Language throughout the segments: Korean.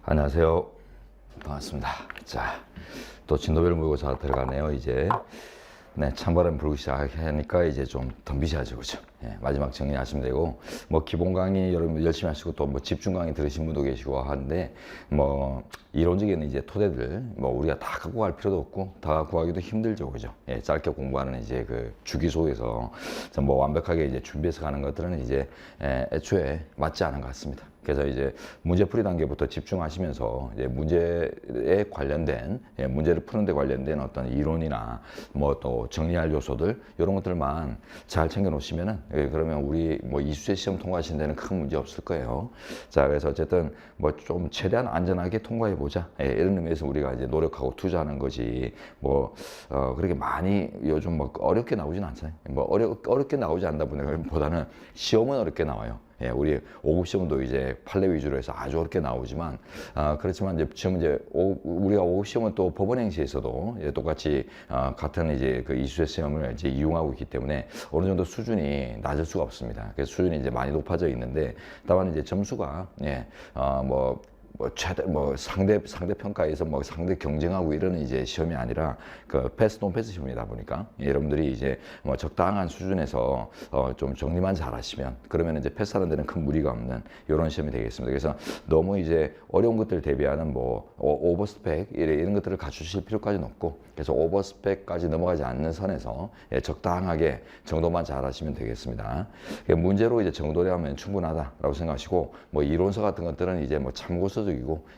안녕하세요. 반갑습니다. 자, 또 진도별 모의고사 들어가네요, 이제. 네, 찬바람 불기 시작하니까 이제 좀 덤비셔야죠, 그죠? 예, 마지막 정리하시면 되고, 뭐, 기본 강의 여러분 열심히 하시고, 또 뭐, 집중 강의 들으신 분도 계시고 하는데, 뭐, 이론적인 이제 토대들, 뭐, 우리가 다 갖고 갈 필요도 없고, 다 갖고 가기도 힘들죠, 그죠? 예, 짧게 공부하는 이제 그 주기 속에서, 뭐, 완벽하게 이제 준비해서 가는 것들은 이제, 애초에 맞지 않은 것 같습니다. 그래서 이제 문제풀이 단계부터 집중하시면서 이제 문제에 관련된 문제를 푸는 데 관련된 어떤 이론이나 뭐 또 정리할 요소들 이런 것들만 잘 챙겨 놓으시면은 그러면 우리 뭐 이수제 시험 통과하시는 데는 큰 문제 없을 거예요. 자, 그래서 어쨌든 뭐 좀 최대한 안전하게 통과해 보자 이런 의미에서 우리가 이제 노력하고 투자하는 거지 뭐 그렇게 많이 요즘 뭐 어렵게 나오진 않잖아요. 뭐 어렵게 나오지 않다 보다는 시험은 어렵게 나와요. 예, 우리 5급 시험도 이제 판례 위주로 해서 아주 어렵게 나오지만, 그렇지만 이제 지금 이제 우리가 5급 시험은 또 법원 행시에서도 똑같이 같은 이제 그 이수제 시험을 이제 이용하고 있기 때문에 어느 정도 수준이 낮을 수가 없습니다. 그래서 수준이 이제 많이 높아져 있는데, 다만 이제 점수가 최대 상대 평가에서 뭐 상대 경쟁하고 이런 이제 시험이 아니라 그 패스 논 패스 시험이다 보니까 여러분들이 이제 뭐 적당한 수준에서 좀 정리만 잘 하시면 그러면 이제 패스하는 데는 큰 무리가 없는 이런 시험이 되겠습니다. 그래서 너무 이제 어려운 것들 대비하는 뭐 오버스펙 이런 것들을 갖추실 필요까지는 없고, 그래서 오버스펙까지 넘어가지 않는 선에서 적당하게 정도만 잘 하시면 되겠습니다. 문제로 이제 정도라면 충분하다라고 생각하시고, 뭐 이론서 같은 것들은 이제 뭐 참고서적이고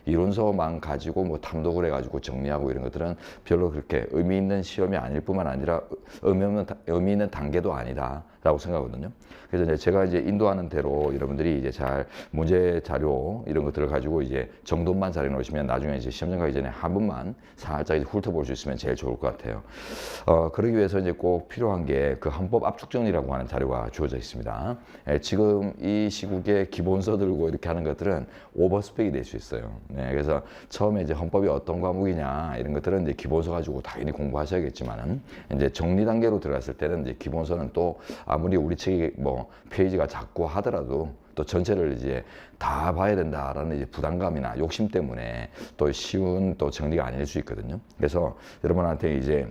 이론서만 가지고 뭐 탐독을 해가지고 정리하고 이런 것들은 별로 그렇게 의미 있는 시험이 아닐 뿐만 아니라 의미 있는 단계도 아니다라고 생각하거든요. 그래서 이제 제가 이제 인도하는 대로 여러분들이 이제 잘 문제 자료 이런 것들을 가지고 이제 정돈만 잘 해놓으시면 나중에 이제 시험장 가기 전에 한 번만 살짝 이제 훑어볼 수 있으면 제일 좋을 것 같아요. 그러기 위해서 이제 꼭 필요한 게 그 헌법 압축정리라고 하는 자료가 주어져 있습니다. 지금 이 시국에 기본서 들고 이렇게 하는 것들은 오버스펙이 될 수 있어요. 네, 그래서 처음에 이제 헌법이 어떤 과목이냐 이런 것들은 이제 기본서 가지고 당연히 공부하셔야겠지만은 이제 정리 단계로 들어갔을 때는 이제 기본서는 또 아무리 우리 책이 뭐 페이지가 작고 하더라도 또 전체를 이제 다 봐야 된다라는 이제 부담감이나 욕심 때문에 또 쉬운 또 정리가 아닐 수 있거든요. 그래서 여러분한테 이제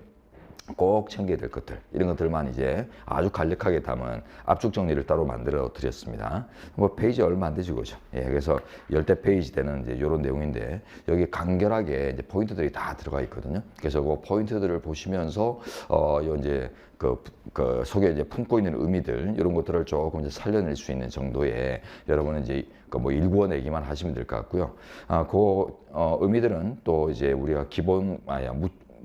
꼭 챙겨야 될 것들 이런 것들만 이제 아주 간략하게 담은 압축 정리를 따로 만들어 드렸습니다. 뭐 페이지 얼마 안 되죠, 그죠? 예, 그래서 10대 페이지 되는 이제 이런 내용인데 여기 간결하게 이제 포인트들이 다 들어가 있거든요. 그래서 그 포인트들을 보시면서 요 이제 그 속에 이제 품고 있는 의미들 이런 것들을 조금 이제 살려낼 수 있는 정도의 여러분은 이제 뭐 일구어내기만 하시면 될 것 같고요. 의미들은 또 이제 우리가 기본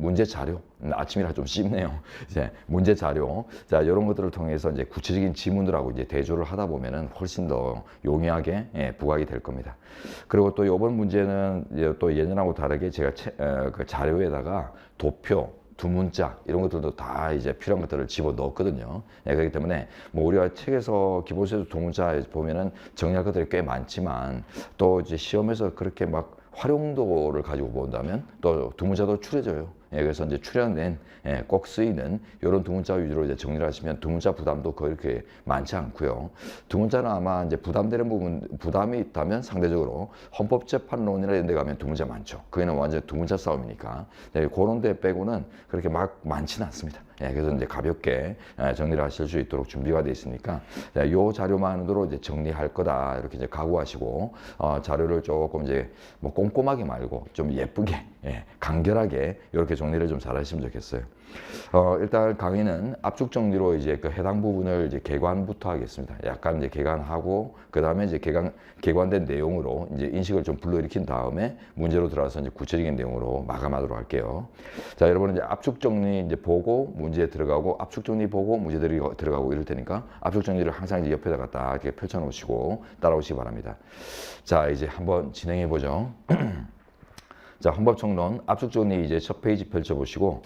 문제 자료, 아침이라 좀 씹네요. 이제 문제 자료, 자 이런 것들을 통해서 이제 구체적인 지문들하고 이제 대조를 하다 보면은 훨씬 더 용이하게 부각이 될 겁니다. 그리고 또 이번 문제는 이제 또 예전하고 다르게 제가 그 자료에다가 도표, 두문자 이런 것들도 다 이제 필요한 것들을 집어 넣었거든요. 그렇기 때문에 뭐 우리가 책에서 기본서에서 두문자 보면은 정리할 것들이 꽤 많지만 또 이제 시험에서 그렇게 막 활용도를 가지고 본다면 또 두문자도 추려져요. 그래서 이제 추려낸 꼭 쓰이는 이런 두문자 위주로 이제 정리를 하시면 두문자 부담도 그렇게 많지 않고요. 두문자는 아마 이제 부담이 있다면 상대적으로 헌법재판론이나 이런 데 가면 두문자 많죠. 그게는 완전 두문자 싸움이니까. 그런 데 빼고는 그렇게 막 많지는 않습니다. 그래서 이제 가볍게 정리를 하실 수 있도록 준비가 되어 있으니까 이 자료만으로 이제 정리할 거다 이렇게 이제 각오하시고 자료를 조금 이제 뭐 꼼꼼하게 말고 좀 예쁘게 간결하게 이렇게 정리를 좀 잘 하시면 좋겠어요. 일단 강의는 압축 정리로 이제 그 해당 부분을 이제 개관부터 하겠습니다. 약간 이제 개관하고 그 다음에 이제 개관된 내용으로 이제 인식을 좀 불러일으킨 다음에 문제로 들어가서 이제 구체적인 내용으로 마감하도록 할게요. 자, 여러분 이제 압축 정리 이제 보고 문제 들어가고 압축 정리 보고 문제 들어가고 이럴 테니까 압축 정리를 항상 이제 옆에다가 딱 이렇게 펼쳐 놓으시고 따라오시기 바랍니다. 자, 이제 한번 진행해 보죠. 자, 헌법총론 압축정리 이제 첫 페이지 펼쳐보시고,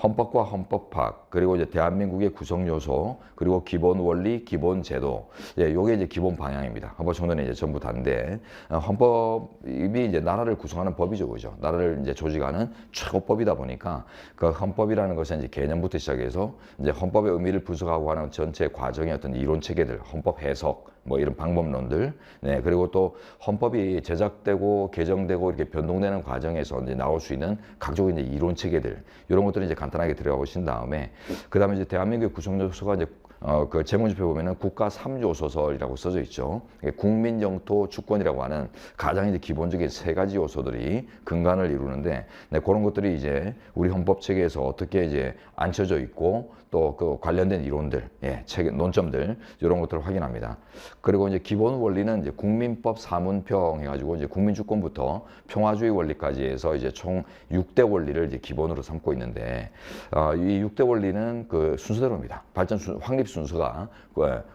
헌법과 헌법학, 그리고 이제 대한민국의 구성요소, 그리고 기본 원리, 기본 제도, 요게 이제 기본 방향입니다. 헌법총론이 이제 전부 다인데, 헌법이 이제 나라를 구성하는 법이죠, 그죠? 나라를 이제 조직하는 최고법이다 보니까, 그 헌법이라는 것은 이제 개념부터 시작해서, 이제 헌법의 의미를 분석하고 하는 전체 과정의 어떤 이론 체계들, 헌법 해석, 뭐 이런 방법론들, 네, 그리고 또 헌법이 제작되고 개정되고 이렇게 변동되는 과정에서 이제 나올 수 있는 각종 이제 이론 체계들 이런 것들을 이제 간단하게 들어가보신 다음에 그다음에 이제 대한민국의 구성 요소가 이제 그 제목집에 보면은 국가 3조 소설이라고 써져 있죠. 국민, 영토, 주권이라고 하는 가장 이제 기본적인 세 가지 요소들이 근간을 이루는데, 네, 그런 것들이 이제 우리 헌법 체계에서 어떻게 이제 앉혀져 있고 또 그 관련된 이론들, 예, 책 논점들 이런 것들을 확인합니다. 그리고 이제 기본 원리는 이제 국민법 사문평 해가지고 이제 국민주권부터 평화주의 원리까지 해서 이제 총 6대 원리를 이제 기본으로 삼고 있는데, 이 6대 원리는 그 순서대로입니다. 확립 순서가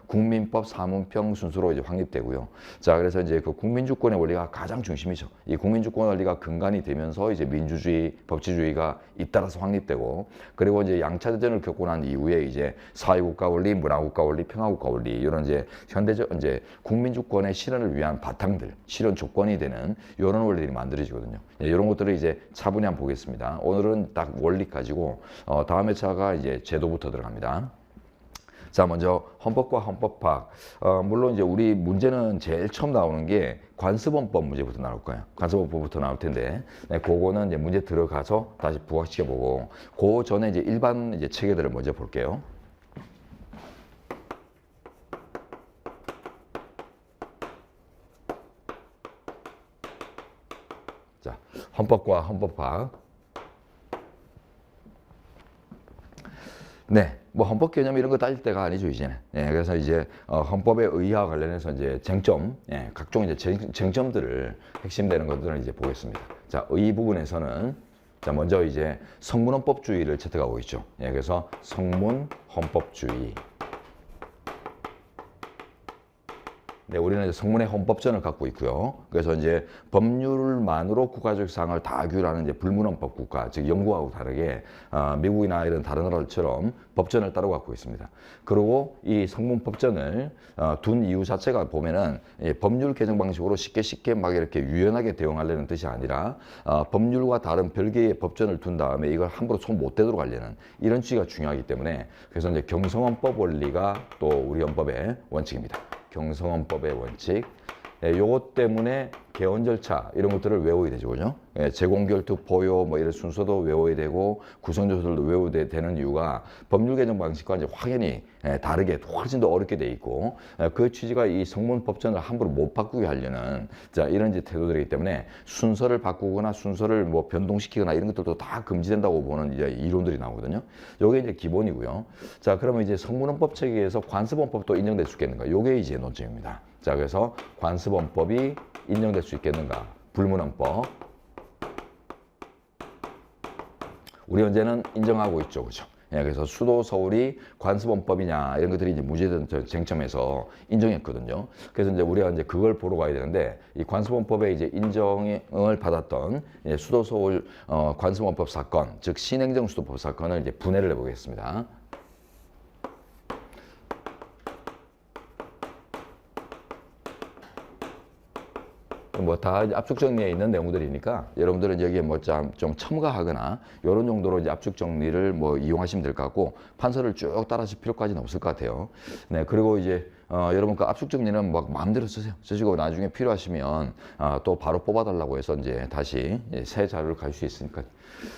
국민법 사문평 순서로 이제 확립되고요. 자, 그래서 이제 그 국민주권의 원리가 가장 중심이죠. 이 국민주권 원리가 근간이 되면서 이제 민주주의, 법치주의가 잇따라서 확립되고, 그리고 이제 양차 대전을 겪고 난 이후에 이제 사회국가 원리, 문화국가 원리, 평화국가 원리 이런 이제 현대적 이제 국민주권의 실현을 위한 바탕들, 실현 조건이 되는 이런 원리들이 만들어지거든요. 예, 이런 것들을 이제 차분히 한번 보겠습니다. 오늘은 딱 원리 가지고 다음 회차가 이제 제도부터 들어갑니다. 자, 먼저 헌법과 헌법학. 물론 이제 우리 문제는 제일 처음 나오는 게 관습헌법 문제부터 나올 거예요. 관습헌법부터 나올 텐데, 네, 그거는 이제 문제 들어가서 다시 부각시켜 보고, 그 전에 이제 일반 이제 체계들을 먼저 볼게요. 자, 헌법과 헌법학. 네, 뭐 헌법 개념 이런 거 따질 때가 아니죠 이제는. 예, 그래서 이제 헌법의 의의와 관련해서 이제 쟁점, 예, 각종 이제 쟁점들을 핵심되는 것들을 이제 보겠습니다. 자, 의의 부분에서는 자 먼저 이제 성문헌법주의를 채택하고 있죠. 예, 그래서 성문헌법주의. 네, 우리는 이제 성문의 헌법전을 갖고 있고요. 그래서 이제 법률만으로 국가적 사항을 다 규율하는 이제 불문헌법 국가, 즉 영국하고 다르게 미국이나 이런 다른 나라들처럼 법전을 따로 갖고 있습니다. 그리고 이 성문법전을 둔 이유 자체가 보면은 법률 개정 방식으로 쉽게 막 이렇게 유연하게 대응하려는 뜻이 아니라 법률과 다른 별개의 법전을 둔 다음에 이걸 함부로 손 못 대도록 하려는 이런 취지가 중요하기 때문에, 그래서 이제 경성헌법 원리가 또 우리 헌법의 원칙입니다. 경성헌법의 원칙. 네, 요것 때문에 개헌 절차 이런 것들을 외워야 되죠, 그죠? 예, 제공결투, 포효 뭐 이런 순서도 외워야 되고 구성조서들도 외워야 되는 이유가 법률 개정 방식과 이제 확연히 다르게 훨씬 더 어렵게 돼 있고, 그 취지가 이 성문법전을 함부로 못 바꾸게 하려는 자 이런 이제 태도들이기 때문에 순서를 바꾸거나 순서를 뭐 변동시키거나 이런 것들도 다 금지된다고 보는 이제 이론들이 나오거든요. 요게 이제 기본이고요. 자, 그러면 이제 성문헌법 체계에서 관습헌법도 인정될 수 있겠는가? 요게 이제 논점입니다. 자, 그래서 관습헌법이 인정될 수 있겠는가? 불문헌법. 우리 현재는 인정하고 있죠, 그죠? 예, 그래서 수도 서울이 관습헌법이냐 이런 것들이 이제 문제된 쟁점에서 인정했거든요. 그래서 이제 우리가 이제 그걸 보러 가야 되는데, 이 관습헌법에 이제 인정을 받았던 수도 서울 관습헌법 사건, 즉 신행정 수도법 사건을 이제 분해를 해보겠습니다. 뭐 다 압축 정리에 있는 내용들이니까 여러분들은 여기에 뭐 좀 첨가하거나 이런 정도로 이제 압축 정리를 뭐 이용하시면 될 것 같고, 판서를 쭉 따라하실 필요까지는 없을 것 같아요. 네, 그리고 이제 여러분 그 압축 정리는 막 마음대로 쓰시고 나중에 필요하시면 또 바로 뽑아달라고 해서 이제 다시 새 자료를 갈 수 있으니까.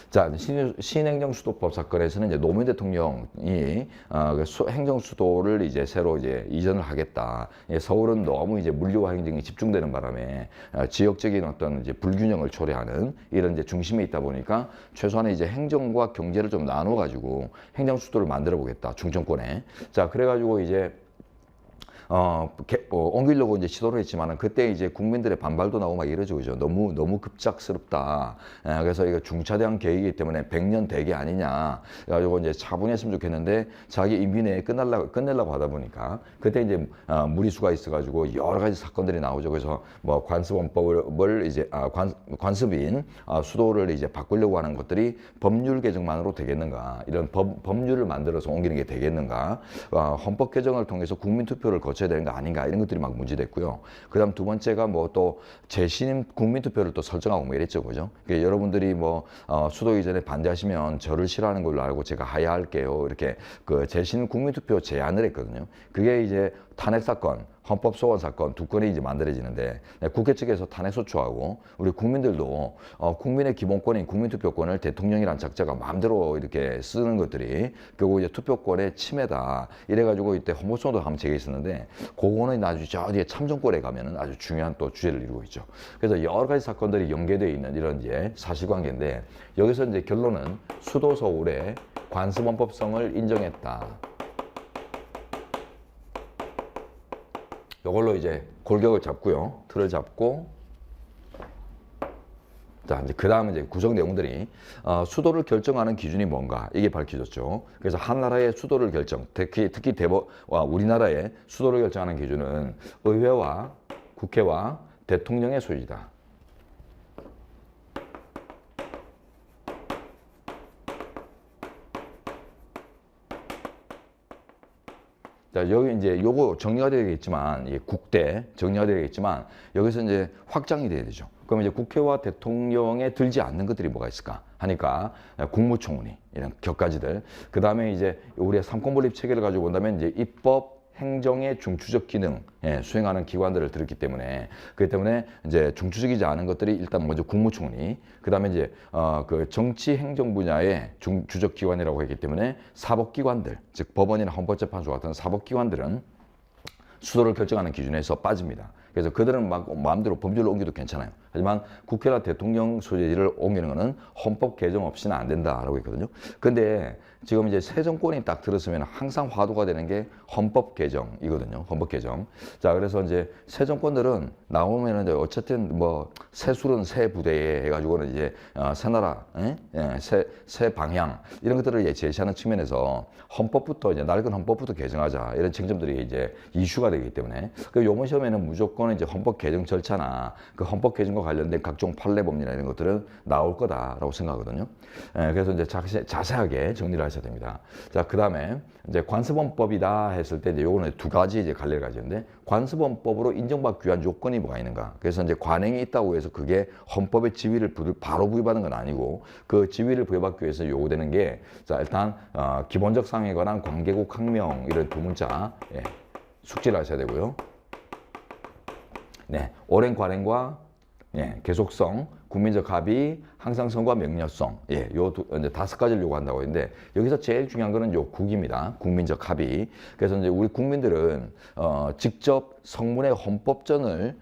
자, 신행정 수도법 사건에서는 이제 노무현 대통령이 행정 수도를 이제 새로 이제 이전을 하겠다. 서울은 너무 이제 물류와 행정이 집중되는 바람에 지역적인 어떤 이제 불균형을 초래하는 이런 이제 중심에 있다 보니까 최소한의 이제 행정과 경제를 좀 나눠 가지고 행정 수도를 만들어 보겠다. 중정권에. 자, 그래가지고 이제 옮기려고 이제 시도를 했지만은 그때 이제 국민들의 반발도 나오고 막 이러죠, 그죠? 너무 급작스럽다. 그래서 이거 중차대한 계획이기 때문에 100년 대계 아니냐. 그래가지고 이제 차분히 했으면 좋겠는데 자기 임기 내에 끝내려고 하다 보니까 그때 이제 무리수가 있어가지고 여러 가지 사건들이 나오죠. 그래서 뭐 관습헌법을 이제 관습인 수도를 이제 바꾸려고 하는 것들이 법률 개정만으로 되겠는가? 이런 법률을 만들어서 옮기는 게 되겠는가? 헌법 개정을 통해서 국민 투표를 거쳐야 되는 거 아닌가 이런 것들이 막 문제됐고요. 그다음 두 번째가 뭐 또 재신임 국민투표를 또 설정하고 뭐 이랬죠, 그죠? 그러니까 여러분들이 뭐 수도 이전에 반대하시면 저를 싫어하는 걸로 알고 제가 하야할게요. 이렇게 그 재신임 국민투표 제안을 했거든요. 그게 이제 탄핵 사건, 헌법 소원 사건 2건이 이제 만들어지는데 국회 측에서 탄핵 소추하고 우리 국민들도 국민의 기본권인 국민투표권을 대통령이란 작자가 마음대로 이렇게 쓰는 것들이 결국 이제 투표권의 침해다. 이래가지고 이때 헌법소원도 한번 제기했었는데 그거는 아주 저 뒤에 참정권에 가면은 아주 중요한 또 주제를 이루고 있죠. 그래서 여러 가지 사건들이 연계되어 있는 이런 이제 사실관계인데 여기서 이제 결론은 수도 서울의 관습헌법성을 인정했다. 이걸로 이제 골격을 잡고요. 틀을 잡고 자 이제 그 다음은 이제 구성 내용들이 수도를 결정하는 기준이 뭔가 이게 밝혀졌죠. 그래서 한 나라의 수도를 결정, 특히 우리나라의 수도를 결정하는 기준은 의회와 국회와 대통령의 소유이다. 자, 여기 이제 요거 정리가 되겠지만, 이게 국대 정리가 되겠지만, 여기서 이제 확장이 돼야 되죠. 그럼 이제 국회와 대통령에 들지 않는 것들이 뭐가 있을까 하니까 국무총리 이런 격가지들. 그 다음에 이제 우리의 삼권분립 체계를 가지고 본다면 이제 입법, 행정의 중추적 기능 수행하는 기관들을 들었기 때문에 그렇기 때문에 이제 중추적이지 않은 것들이 일단 먼저 국무총리, 그 다음에 이제 그 정치 행정 분야의 중추적 기관이라고 했기 때문에 사법기관들, 즉 법원이나 헌법재판소 같은 사법기관들은 수도를 결정하는 기준에서 빠집니다. 그래서 그들은 막 마음대로 법률을 옮겨도 괜찮아요. 하지만 국회나 대통령 소재를 옮기는 것은 헌법 개정 없이는 안 된다라고 했거든요. 근데 지금 이제 새 정권이 딱 들었으면 항상 화두가 되는 게 헌법 개정이거든요. 헌법 개정. 자, 그래서 이제 새 정권들은 나오면은 이제 어쨌든 뭐 새술은 새 부대에 해가지고는 이제 새 나라, 새 방향 이런 것들을 제시하는 측면에서 헌법부터 이제 낡은 헌법부터 개정하자 이런 쟁점들이 이제 이슈가 되기 때문에 그 요번 시험에는 무조건 이제 헌법 개정 절차나 그 헌법 개정과 관련된 각종 판례 법리나 이런 것들은 나올 거다라고 생각하거든요. 그래서 이제 자세하게 정리를 하셔야 됩니다. 자, 그 다음에 이제 관습헌법이다 했을 때 이제 요거는 두 가지 이제 갈래를 가지는데 관습헌법으로 인정받기 위한 요건이 뭐가 있는가? 그래서 이제 관행이 있다고 해서 그게 헌법의 지위를 바로 부여받는 건 아니고 그 지위를 부여받기 위해서 요구되는 게 자, 일단 기본적 사항에 관한 관계국 항명 이런 두 문자 숙지를 하셔야 되고요. 네, 오랜 관행과 계속성, 국민적 합의, 항상성과 명료성, 요 이제 5가지를 요구한다고 했는데 여기서 제일 중요한 거는 요 국입니다. 국민적 합의. 그래서 이제 우리 국민들은 직접 성문의 헌법전을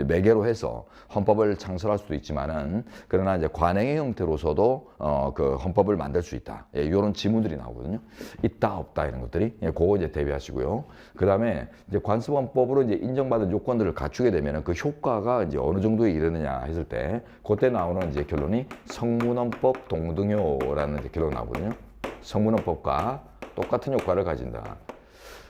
매개로 해서 헌법을 창설할 수도 있지만은 그러나 이제 관행의 형태로서도 그 헌법을 만들 수 있다. 이런 지문들이 나오거든요. 있다 없다 이런 것들이 그거 이제 대비하시고요. 그 다음에 이제 관습헌법으로 이제 인정받은 요건들을 갖추게 되면은 그 효과가 이제 어느 정도에 이르느냐 했을 때 그때 나오는 이제 결론이 성문헌법 동등효라는 이제 결론 나오거든요. 성문헌법과 똑같은 효과를 가진다.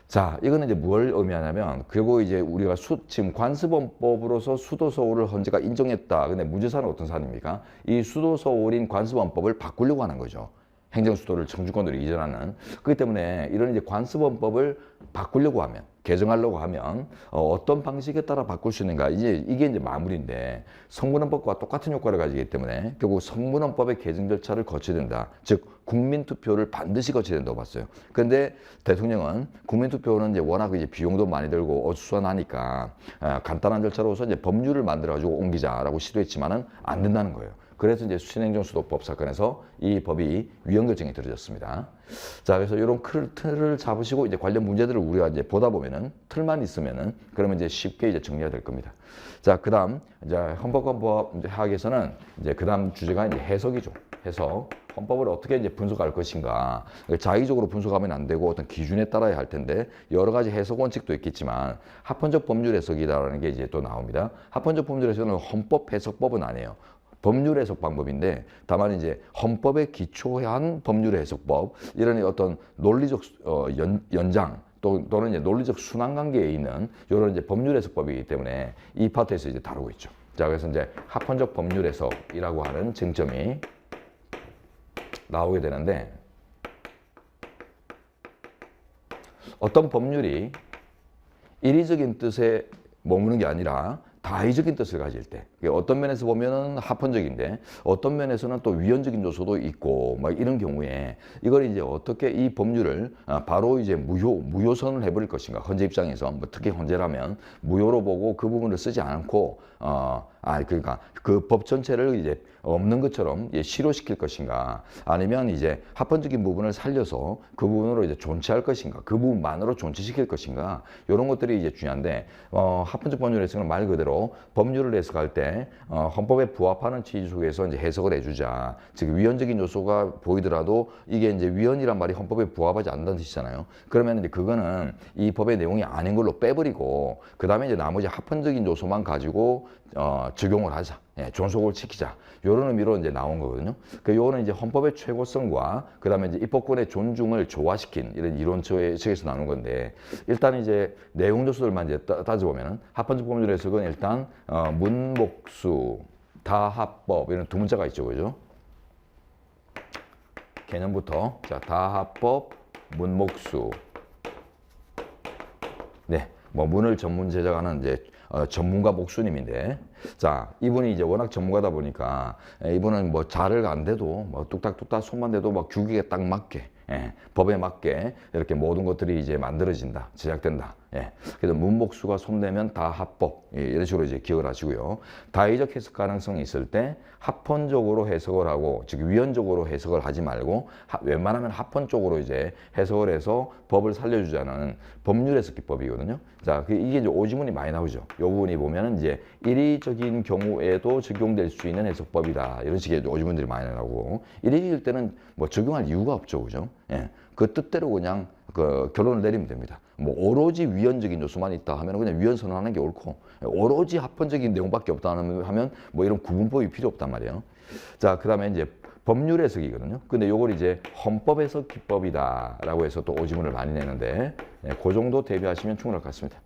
자, 이거는 이제 뭘 의미하냐면, 그리고 이제 우리가 지금 관습헌법으로서 수도 서울을 헌재가 인정했다. 근데 문제사는 어떤 사안입니까? 이 수도 서울인 관습헌법을 바꾸려고 하는 거죠. 행정수도를 청주권으로 이전하는. 그렇기 때문에 이런 이제 관습헌법을 바꾸려고 하면, 개정하려고 하면 어떤 방식에 따라 바꿀 수 있는가 이게 이제 마무리인데 성문헌법과 똑같은 효과를 가지기 때문에 결국 성문헌법의 개정 절차를 거쳐야 된다. 즉 국민투표를 반드시 거쳐야 된다고 봤어요. 그런데 대통령은 국민투표는 이제 워낙 이제 비용도 많이 들고 어수선하니까 간단한 절차로서 이제 법률을 만들어 가지고 옮기자라고 시도했지만은 안 된다는 거예요. 그래서 이제 신행정수도법 사건에서 이 법이 위헌결정이 들어졌습니다. 자, 그래서 이런 틀을 잡으시고 이제 관련 문제들을 우리가 이제 보다 보면은 틀만 있으면은 그러면 이제 쉽게 이제 정리가 될 겁니다. 자, 그다음 이제 헌법학에서는 이제 그다음 주제가 이제 해석이죠. 해석. 헌법을 어떻게 이제 분석할 것인가. 자의적으로 분석하면 안 되고 어떤 기준에 따라야 할 텐데 여러 가지 해석 원칙도 있겠지만 합헌적 법률 해석이라는 게 이제 또 나옵니다. 합헌적 법률 해석은 헌법 해석법은 아니에요. 법률 해석 방법인데 다만 이제 헌법에 기초한 법률 해석법 이런 어떤 논리적 연장 또는 이제 논리적 순환 관계에 있는 이런 이제 법률 해석법이기 때문에 이 파트에서 이제 다루고 있죠. 자, 그래서 이제 합헌적 법률 해석이라고 하는 쟁점이 나오게 되는데 어떤 법률이 인위적인 뜻에 머무는 게 아니라 다의적인 뜻을 가질 때, 어떤 면에서 보면은 합헌적인데 어떤 면에서는 또 위헌적인 요소도 있고 막 이런 경우에 이걸 이제 어떻게 이 법률을 바로 이제 무효선을 해버릴 것인가. 헌재 입장에서 뭐 특히 헌재라면 무효로 보고 그 부분을 쓰지 않고 그러니까 그 법 전체를 이제 없는 것처럼 실효시킬 것인가, 아니면 이제 합헌적인 부분을 살려서 그 부분으로 이제 존치할 것인가, 그 부분만으로 존치시킬 것인가, 이런 것들이 이제 중요한데, 합헌적 법률 해석은 말 그대로 법률을 해석할 때 헌법에 부합하는 취지 속에서 이제 해석을 해주자. 즉 위헌적인 요소가 보이더라도 이게 이제 위헌이란 말이 헌법에 부합하지 않는다는 뜻이잖아요. 그러면 이제 그거는 이 법의 내용이 아닌 걸로 빼버리고 그 다음에 이제 나머지 합헌적인 요소만 가지고 적용을 하자. 존속을 시키자. 이런 의미로 이제 나온 거거든요. 요거는 이제 헌법의 최고성과 그 다음에 이제 입법권의 존중을 조화시킨 이런 이론 측에서 나오는 건데, 일단 이제 내용 요소들만 이제 따져보면 합헌적 법률 해석은 일단 문목수, 다합법 이런 두 문자가 있죠, 그죠? 개념부터 자 다합법, 문목수. 네, 뭐 문을 전문 제작하는 이제 전문가 목수님인데, 자 이분이 이제 워낙 전문가다 보니까 이분은 뭐 잘을 안 돼도 뭐 뚝딱뚝딱 손만 대도 막 규격에 딱 맞게, 법에 맞게 이렇게 모든 것들이 이제 만들어진다, 제작된다. 그래서 문목수가 손대면 다 합법, 이런 식으로 이제 기억을 하시고요. 다의적 해석 가능성이 있을 때 합헌적으로 해석을 하고, 즉 위헌적으로 해석을 하지 말고 웬만하면 합헌 쪽으로 이제 해석을 해서 법을 살려주자는 법률 해석 기법이거든요. 자, 이게 이제 오지문이 많이 나오죠. 이 부분이 보면은 이제 일의적인 경우에도 적용될 수 있는 해석법이다, 이런 식의 오지문들이 많이 나오고, 일의적일 때는 뭐 적용할 이유가 없죠, 그죠? 그 뜻대로 그냥 그 결론을 내리면 됩니다. 뭐 오로지 위헌적인 요소만 있다 하면 그냥 위헌 선언하는 게 옳고, 오로지 합헌적인 내용밖에 없다 하면 뭐 이런 구분법이 필요 없단 말이에요. 자, 그다음에 이제 법률 해석이거든요. 근데 요걸 이제 헌법 해석 기법이다라고 해서 또 오지문을 많이 내는데, 그 정도 대비하시면 충분할 것 같습니다.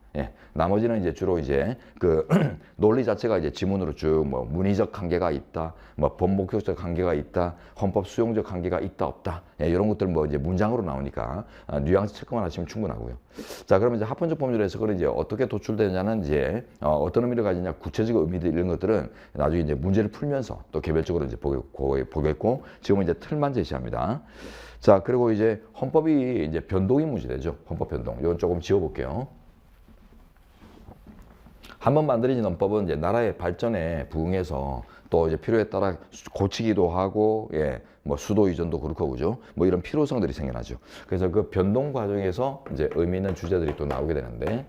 나머지는 이제 주로 이제 그 논리 자체가 이제 지문으로 쭉 뭐 문의적 한계가 있다, 뭐 법목적적 한계가 있다, 헌법 수용적 한계가 있다 없다, 이런 것들 뭐 이제 문장으로 나오니까 뉘앙스 체크만 하시면 충분하고요. 자, 그러면 이제 합헌적 법률 해석은 이제 어떻게 도출되느냐는 이제 어떤 의미를 가지냐, 구체적 의미들 이런 것들은 나중에 이제 문제를 풀면서 또 개별적으로 이제 보겠고, 지금은 이제 틀만 제시합니다. 자, 그리고 이제 헌법이 이제 변동이 문제되죠. 헌법 변동. 이건 조금 지워볼게요. 한번 만들어진 헌법은 이제 나라의 발전에 부응해서 또 이제 필요에 따라 고치기도 하고, 뭐 수도 이전도 그렇고, 그죠? 뭐 이런 필요성들이 생겨나죠. 그래서 그 변동 과정에서 이제 의미 있는 주제들이 또 나오게 되는데,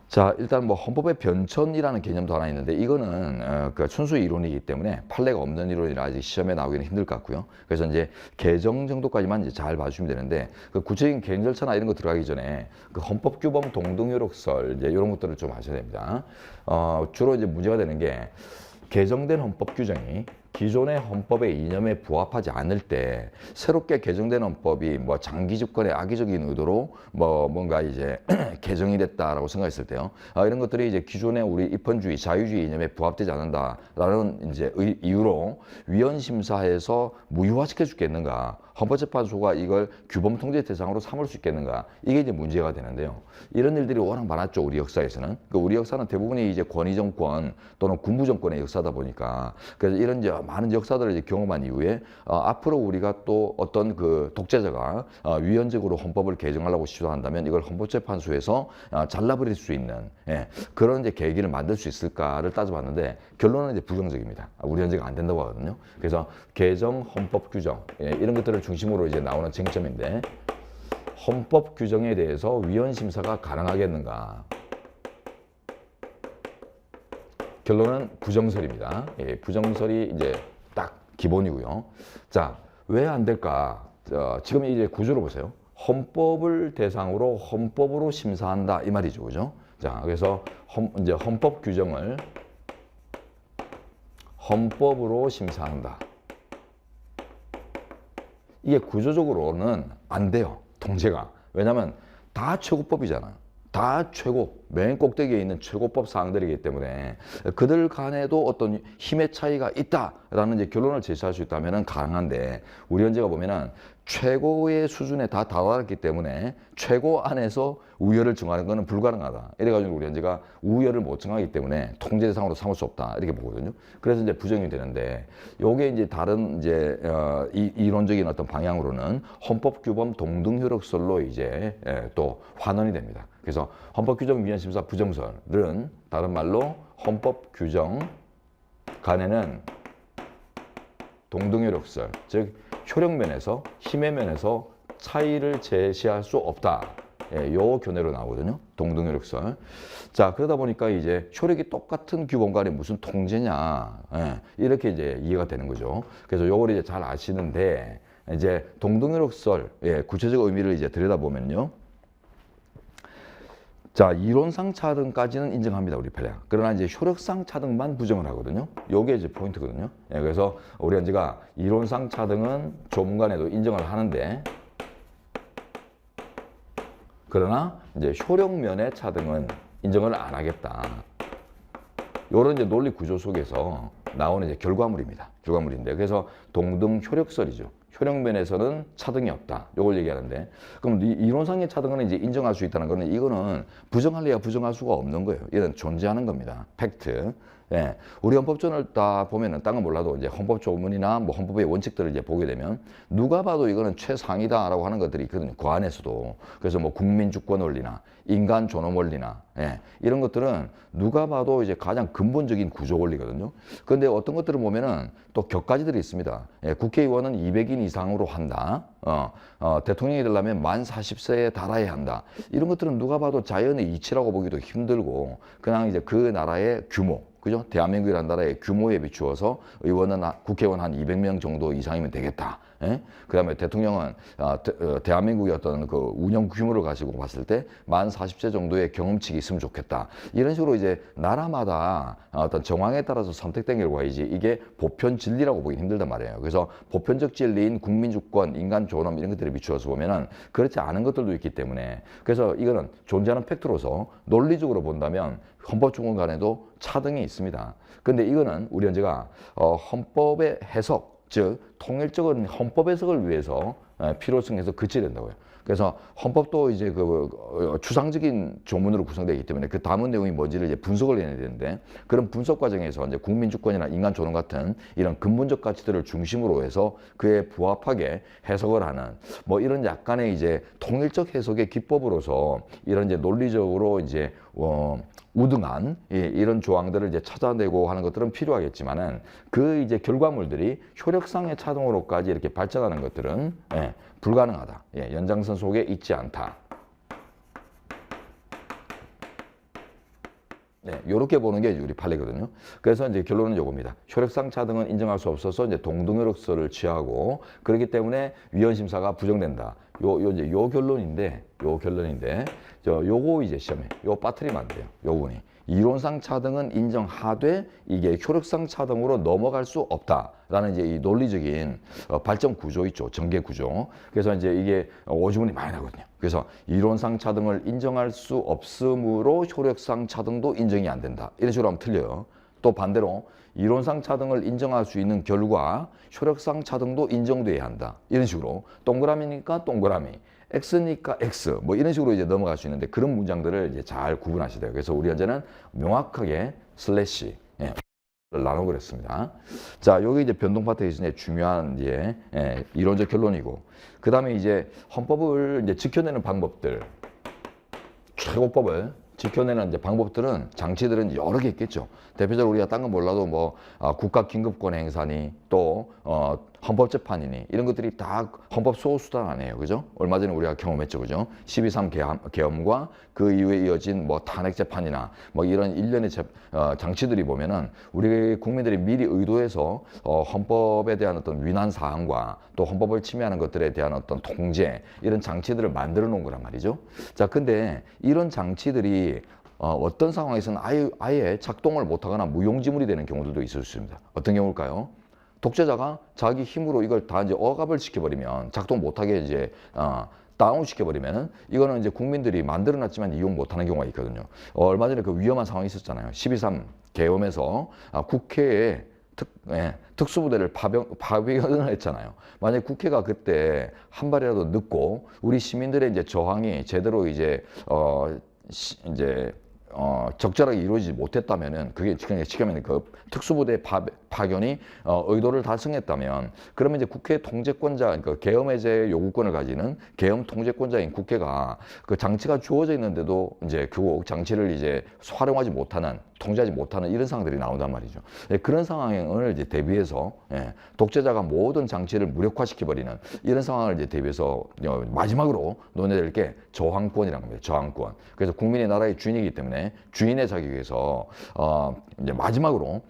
자, 일단 뭐 헌법의 변천이라는 개념도 하나 있는데, 이거는 그 순수 이론이기 때문에 판례가 없는 이론이라 아직 시험에 나오기는 힘들 것 같고요. 그래서 이제 개정 정도까지만 이제 잘 봐주시면 되는데, 그 구체적인 개정 절차나 이런 거 들어가기 전에 그 헌법 규범 동등효력설 이제 이런 것들을 좀 아셔야 됩니다. 주로 이제 문제가 되는 게, 개정된 헌법 규정이 기존의 헌법의 이념에 부합하지 않을 때 새롭게 개정된 헌법이 뭐 장기 집권의 악의적인 의도로 뭐 뭔가 이제 개정이 됐다라고 생각했을 때요. 이런 것들이 이제 기존의 우리 입헌주의, 자유주의 이념에 부합되지 않는다라는 이제 이유로 위헌 심사에서 무효화시켜 주겠는가, 헌법재판소가 이걸 규범 통제 대상으로 삼을 수 있겠는가, 이게 이제 문제가 되는데요. 이런 일들이 워낙 많았죠, 우리 역사에서는. 우리 역사는 대부분이 이제 권위 정권 또는 군부 정권의 역사다 보니까, 그래서 이런 이제 많은 역사들을 이제 경험한 이후에 앞으로 우리가 또 어떤 그 독재자가 위헌적으로 헌법을 개정하려고 시도한다면 이걸 헌법재판소에서 잘라버릴 수 있는 그런 이제 계기를 만들 수 있을까를 따져봤는데, 결론은 이제 부정적입니다. 우리 헌재가 안 된다고 하거든요. 그래서 개정, 헌법 규정 이런 것들을 중심으로 이제 나오는 쟁점인데, 헌법 규정에 대해서 위헌 심사가 가능하겠는가? 결론은 부정설입니다. 부정설이 이제 딱 기본이고요. 자, 왜 안 될까? 지금 이제 구조를 보세요. 헌법을 대상으로 헌법으로 심사한다, 이 말이죠, 그죠? 자, 그래서 이제 헌법 규정을 헌법으로 심사한다. 이게 구조적으로는 안 돼요, 통제가. 왜냐하면 다 최고법이잖아요. 다 최고, 맨 꼭대기에 있는 최고법 사항들이기 때문에 그들 간에도 어떤 힘의 차이가 있다라는 이제 결론을 제시할 수 있다면 가능한데, 우리 현재가 보면은 최고의 수준에 다 다다랐기 때문에 최고 안에서 우열을 정하는 것은 불가능하다. 이래가지고 우리 현재가 우열을 못 정하기 때문에 통제 대상으로 삼을 수 없다. 이렇게 보거든요. 그래서 이제 부정이 되는데, 요게 이제 다른 이제 이론적인 어떤 방향으로는 헌법규범 동등효력설로 이제 또 환원이 됩니다. 그래서 헌법규정위원심사 부정설은 다른 말로 헌법규정 간에는 동등효력설, 즉 효력면에서 힘의 면에서 차이를 제시할 수 없다. 요 견해로 나오거든요. 동등효력설. 자, 그러다 보니까 이제 효력이 똑같은 규범 간에 무슨 통제냐, 이렇게 이제 이해가 되는 거죠. 그래서 요걸 이제 잘 아시는데, 이제 동등효력설 구체적 의미를 이제 들여다보면요. 자, 이론상 차등까지는 인정합니다, 우리 판례가. 그러나 이제 효력상 차등만 부정을 하거든요. 요게 이제 포인트거든요. 그래서 우리 현재가 이론상 차등은 조문간에도 인정을 하는데, 그러나 이제 효력면의 차등은 인정을 안 하겠다. 요런 이제 논리 구조 속에서 나오는 이제 결과물입니다. 결과물인데, 그래서 동등 효력설이죠. 효력면에서는 차등이 없다. 요걸 얘기하는데, 그럼 이론상의 차등은 이제 인정할 수 있다는 거는, 이거는 부정할래야 부정할 수가 없는 거예요. 이건 존재하는 겁니다. 팩트. 우리 헌법전을 다 보면은, 딴 건 몰라도 이제 헌법 조문이나 뭐 헌법의 원칙들을 이제 보게 되면 누가 봐도 이거는 최상이다라고 하는 것들이 있거든요. 그 안에서도. 그래서 뭐 국민주권 원리나 인간 존엄 원리나 이런 것들은 누가 봐도 이제 가장 근본적인 구조 원리거든요. 그런데 어떤 것들을 보면은 또 격가지들이 있습니다. 국회의원은 200인 이상으로 한다. 대통령이 되려면 만 40세에 달아야 한다. 이런 것들은 누가 봐도 자연의 이치라고 보기도 힘들고, 그냥 이제 그 나라의 규모, 그죠? 대한민국이라는 나라의 규모에 비추어서 의원은 국회의원 한 200명 정도 이상이면 되겠다. 그 다음에 대통령은 대한민국의 어떤 그 운영 규모를 가지고 봤을 때 만 40세 정도의 경험치가 있으면 좋겠다. 이런 식으로 이제 나라마다 어떤 정황에 따라서 선택된 결과이지, 이게 보편 진리라고 보기 힘들단 말이에요. 그래서 보편적 진리인 국민주권, 인간 존엄 이런 것들에 비추어서 보면은 그렇지 않은 것들도 있기 때문에, 그래서 이거는 존재하는 팩트로서 논리적으로 본다면 헌법주권 간에도 차등이 있습니다. 근데 이거는 우리 현재가 헌법의 해석, 즉 통일적인 헌법 해석을 위해서 필요성에서 그쳐야 된다고요. 그래서 헌법도 이제 그 추상적인 조문으로 구성되어 있기 때문에 그 담은 내용이 뭔지를 이제 분석을 해야 되는데, 그런 분석 과정에서 이제 국민주권이나 인간 존엄 같은 이런 근본적 가치들을 중심으로 해서 그에 부합하게 해석을 하는 뭐 이런 약간의 이제 통일적 해석의 기법으로서 이런 이제 논리적으로 이제 우등한 이런 조항들을 이제 찾아내고 하는 것들은 필요하겠지만은, 그 이제 결과물들이 효력상의 차등으로까지 이렇게 발전하는 것들은 불가능하다. 연장선 속에 있지 않다. 이렇게 보는 게 우리 판례거든요. 그래서 이제 결론은 요겁니다. 효력상 차등은 인정할 수 없어서 이제 동등효력설을 취하고, 그렇기 때문에 위헌심사가 부정된다. 요 결론인데, 요거 이제 시험에 요 빠뜨리면 안 돼요. 요 부분이. 이론상 차등은 인정하되 이게 효력상 차등으로 넘어갈 수 없다라는 이제 이 논리적인 발전 구조 있죠. 전개 구조. 그래서 이제 이게 오지문이 많이 나거든요. 그래서 이론상 차등을 인정할 수 없으므로 효력상 차등도 인정이 안 된다. 이런 식으로 하면 틀려요. 또 반대로 이론상 차등을 인정할 수 있는 결과 효력상 차등도 인정돼야 한다. 이런 식으로 동그라미니까 동그라미, X니까 X, 뭐 이런 식으로 이제 넘어갈 수 있는데, 그런 문장들을 이제 잘 구분하셔야 돼요. 그래서 우리 현재는 명확하게 슬래시 나눠버렸습니다. 자, 여기 이제 변동 파트에 있으니 중요한 이제 이론적 결론이고, 그 다음에 이제 헌법을 이제 지켜내는 방법들, 최고법을 지켜내는 이제 방법들은, 장치들은 여러 개 있겠죠. 대표적으로 우리가 딴 건 몰라도 뭐 국가 긴급권 행사니 또 헌법재판이니 이런 것들이 다 헌법 수호 수단 아니에요. 그죠? 얼마 전에 우리가 경험했죠. 그죠? 12.3 계엄과 그 이후에 이어진 뭐 탄핵 재판이나 뭐 이런 일련의 장치들이 보면은 우리 국민들이 미리 의도해서 헌법에 대한 어떤 위반 사항과 또 헌법을 침해하는 것들에 대한 어떤 통제, 이런 장치들을 만들어 놓은 거란 말이죠. 자, 근데 이런 장치들이 어떤 상황에서는 아예 작동을 못하거나 무용지물이 되는 경우들도 있을 수 있습니다. 어떤 경우일까요? 독재자가 자기 힘으로 이걸 다 이제 억압을 시켜버리면 작동 못하게 이제 다운시켜버리면은 이거는 이제 국민들이 만들어놨지만 이용 못하는 경우가 있거든요. 얼마 전에 그 위험한 상황이 있었잖아요. 12.3 계엄에서 국회에 특수부대를 파병을 했잖아요. 만약 국회가 그때 한 발이라도 늦고 우리 시민들의 이제 저항이 제대로 이제 적절하게 이루어지지 못했다면은 그게 지금 그 특수부대 파견이 의도를 달성했다면 그러면 이제 국회 통제권자 그러니까 계엄 해제 요구권을 가지는 계엄 통제권자인 국회가 그 장치가 주어져 있는데도 이제 그 장치를 이제 활용하지 못하는 통제하지 못하는 이런 상황들이 나온단 말이죠. 그런 상황을 이제 대비해서 독재자가 모든 장치를 무력화시켜버리는 이런 상황을 이제 대비해서 마지막으로 논의될 게 저항권이라는 겁니다. 저항권. 그래서 국민이 나라의 주인이기 때문에 주인의 자격에서 이제 마지막으로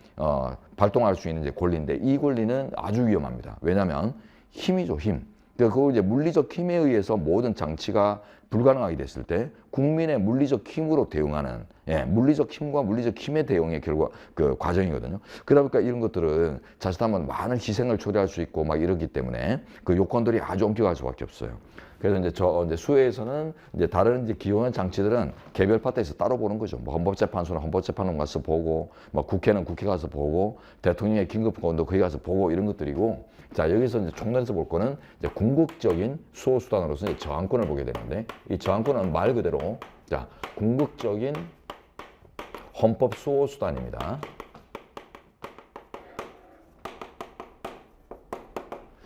발동할 수 있는 이제 권리인데 이 권리는 아주 위험합니다. 왜냐하면 힘이죠, 힘. 그 이제 물리적 힘에 의해서 모든 장치가 불가능하게 됐을 때 국민의 물리적 힘으로 대응하는 물리적 힘과 물리적 힘의 대응의 결과 그 과정이거든요. 그러다 보니까 이런 것들은 자칫하면 많은 희생을 초래할 수 있고 막 이러기 때문에 그 요건들이 아주 엄격할 수밖에 없어요. 그래서 이제 수회에서는 이제 다른 이제 기존의 장치들은 개별 파트에서 따로 보는 거죠. 뭐 헌법재판소는 헌법재판원 가서 보고, 뭐 국회는 국회 가서 보고, 대통령의 긴급권도 거기 가서 보고 이런 것들이고, 자 여기서 이제 총론에서 볼 거는 이제 궁극적인 수호 수단으로서 이제 저항권을 보게 되는데 이 저항권은 말 그대로 자 궁극적인 헌법 수호 수단입니다.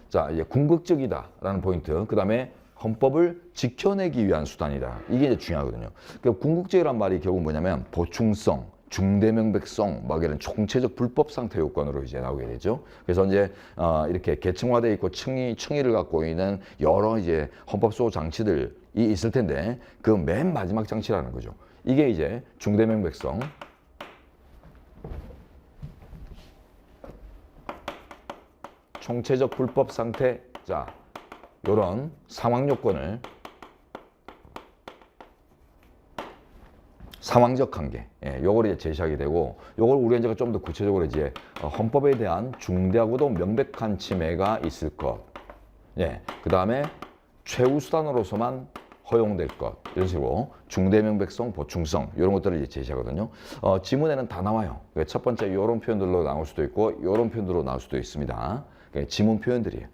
자 이제 궁극적이다라는 포인트. 그 다음에 헌법을 지켜내기 위한 수단이다. 이게 이제 중요하거든요. 그 궁극적이란 말이 결국 뭐냐면 보충성, 중대명백성, 막 이런 총체적 불법 상태 요건으로 이제 나오게 되죠. 그래서 이제 이렇게 계층화되어 있고 층위를 갖고 있는 여러 이제 헌법 수호 장치들이 있을 텐데 그 맨 마지막 장치라는 거죠. 이게 이제 중대명백성, 총체적 불법 상태, 자. 요런 상황 요건을 상황적 한계, 요걸 이제 제시하게 되고, 요걸 우리가 이제 좀 더 구체적으로 이제 헌법에 대한 중대하고도 명백한 침해가 있을 것, 그 다음에 최후 수단으로서만 허용될 것, 이런 식으로 중대명백성, 보충성 이런 것들을 이제 제시하거든요. 지문에는 다 나와요. 첫 번째 이런 표현들로 나올 수도 있고, 이런 표현들로 나올 수도 있습니다. 지문 표현들이에요.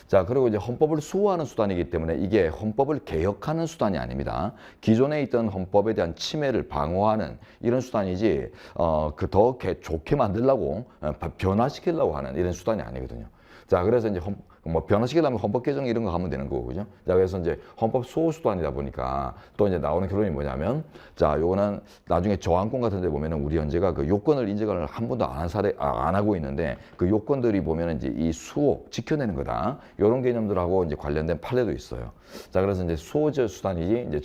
자, 그리고 이제 헌법을 수호하는 수단이기 때문에 이게 헌법을 개혁하는 수단이 아닙니다. 기존에 있던 헌법에 대한 침해를 방어하는 이런 수단이지, 그 더 좋게 만들려고, 변화시키려고 하는 이런 수단이 아니거든요. 자, 그래서 이제 뭐 변화시키려면 헌법 개정 이런 거 하면 되는 거고, 그죠? 자, 그래서 이제 헌법 수호 수단이다 보니까 또 이제 나오는 결론이 뭐냐면, 자, 요거는 나중에 저항권 같은 데 보면은 우리 헌재가 그 요건을 인정을 한 번도 안 하고 있는데 그 요건들이 보면은 이제 이 수호, 지켜내는 거다. 요런 개념들하고 이제 관련된 판례도 있어요. 자, 그래서 이제 수호적 수단이지, 이제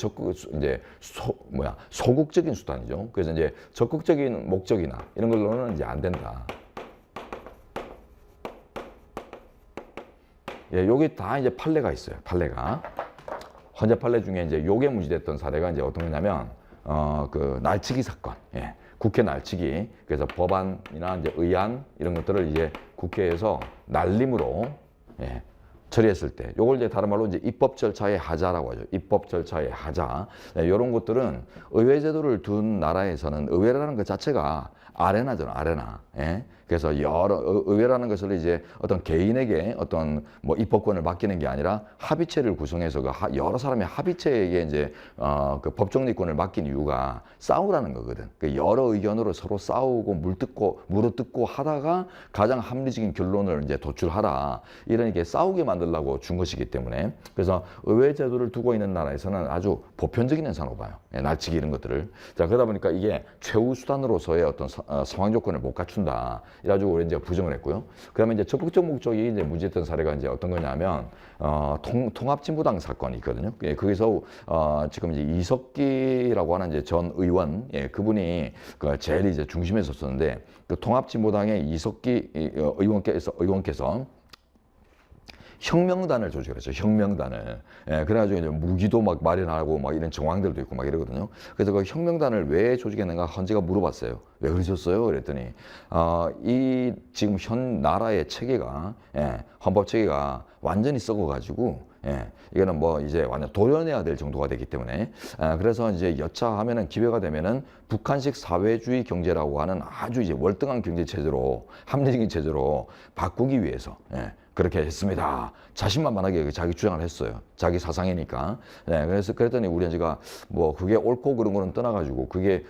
소극적인 수단이죠. 그래서 이제 적극적인 목적이나 이런 걸로는 이제 안 된다. 요게 다 이제 판례가 있어요. 판례가. 헌재 판례 중에 이제 요게 문제됐던 사례가 이제 어떤 거냐면, 그 날치기 사건. 국회 날치기. 그래서 법안이나 이제 의안 이런 것들을 이제 국회에서 날림으로, 처리했을 때, 요걸 이제 다른 말로 이제 입법 절차의 하자라고 하죠. 입법 절차의 하자. 이런 것들은 의회 제도를 둔 나라에서는 의회라는 것 자체가 아레나잖아, 아레나. 그래서 의회라는 것을 이제 어떤 개인에게 어떤 뭐 입법권을 맡기는 게 아니라 합의체를 구성해서 그 여러 사람의 합의체에게 이제 그 법정리권을 맡긴 이유가 싸우라는 거거든. 그 여러 의견으로 서로 싸우고 물어뜯고 하다가 가장 합리적인 결론을 이제 도출하라. 이런 게 싸우게 만들려고 준 것이기 때문에, 그래서 의회 제도를 두고 있는 나라에서는 아주 보편적인 현상으로 봐요. 날치기 이런 것들을. 자, 그러다 보니까 이게 최후 수단으로서의 어떤 상황 조건을 못 갖춘다. 이래가지고 우리 이제 부정을 했고요. 그러면 이제 적극적 목적이 이제 문제됐던 사례가 이제 어떤 거냐면, 통합진보당 사건이 있거든요. 거기서, 지금 이제 이석기라고 하는 이제 전 의원, 그분이 그 제일 이제 중심에 섰었는데, 그 통합진보당의 이석기 의원께서 혁명단을 조직했죠. 혁명단을. 그래가지고 이제 무기도 막 마련하고 막 이런 정황들도 있고 막 이러거든요. 그래서 그 혁명단을 왜 조직했는가 헌재가 물어봤어요. 왜 그러셨어요? 그랬더니, 이 지금 현 나라의 체계가, 헌법 체계가 완전히 썩어가지고 예, 이거는 뭐 이제 완전 도려내야 될 정도가 되기 때문에 그래서 이제 여차하면은 기회가 되면은 북한식 사회주의 경제라고 하는 아주 이제 월등한 경제 체제로 합리적인 체제로 바꾸기 위해서 그렇게 했습니다. 자신만만하게 자기 주장을 했어요. 자기 사상이니까. 네, 그래서 그랬더니 우리 현지가 뭐 그게 옳고 그른 거는 떠나가지고 그게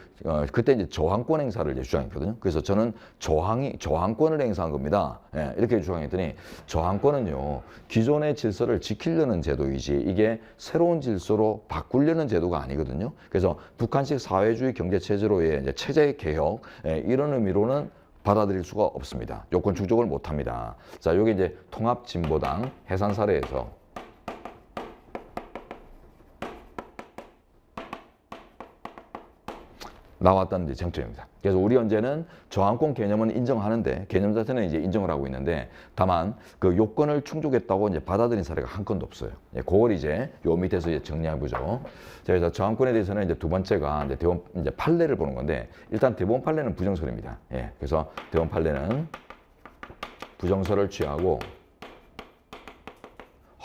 그때 이제 저항권 행사를 이제 주장했거든요. 그래서 저는 저항권을 행사한 겁니다. 네, 이렇게 주장했더니 저항권은요 기존의 질서를 지키려는 제도이지 이게 새로운 질서로 바꾸려는 제도가 아니거든요. 그래서 북한식 사회주의 경제 체제로의 이제 체제 개혁 이런 의미로는 받아들일 수가 없습니다. 요건 충족을 못합니다. 자, 요게 이제 통합진보당 해산 사례에서 나왔던 이제 쟁점입니다. 그래서 우리 현재는 저항권 개념은 인정하는데 개념 자체는 이제 인정을 하고 있는데 다만 그 요건을 충족했다고 이제 받아들인 사례가 한 건도 없어요. 그걸 이제 요 밑에서 이제 정리해 보죠. 그래서 저항권에 대해서는 이제 두 번째가 이제 대법원 이제 판례를 보는 건데 일단 대법원 판례는 부정설입니다. 그래서 대법원 판례는 부정설을 취하고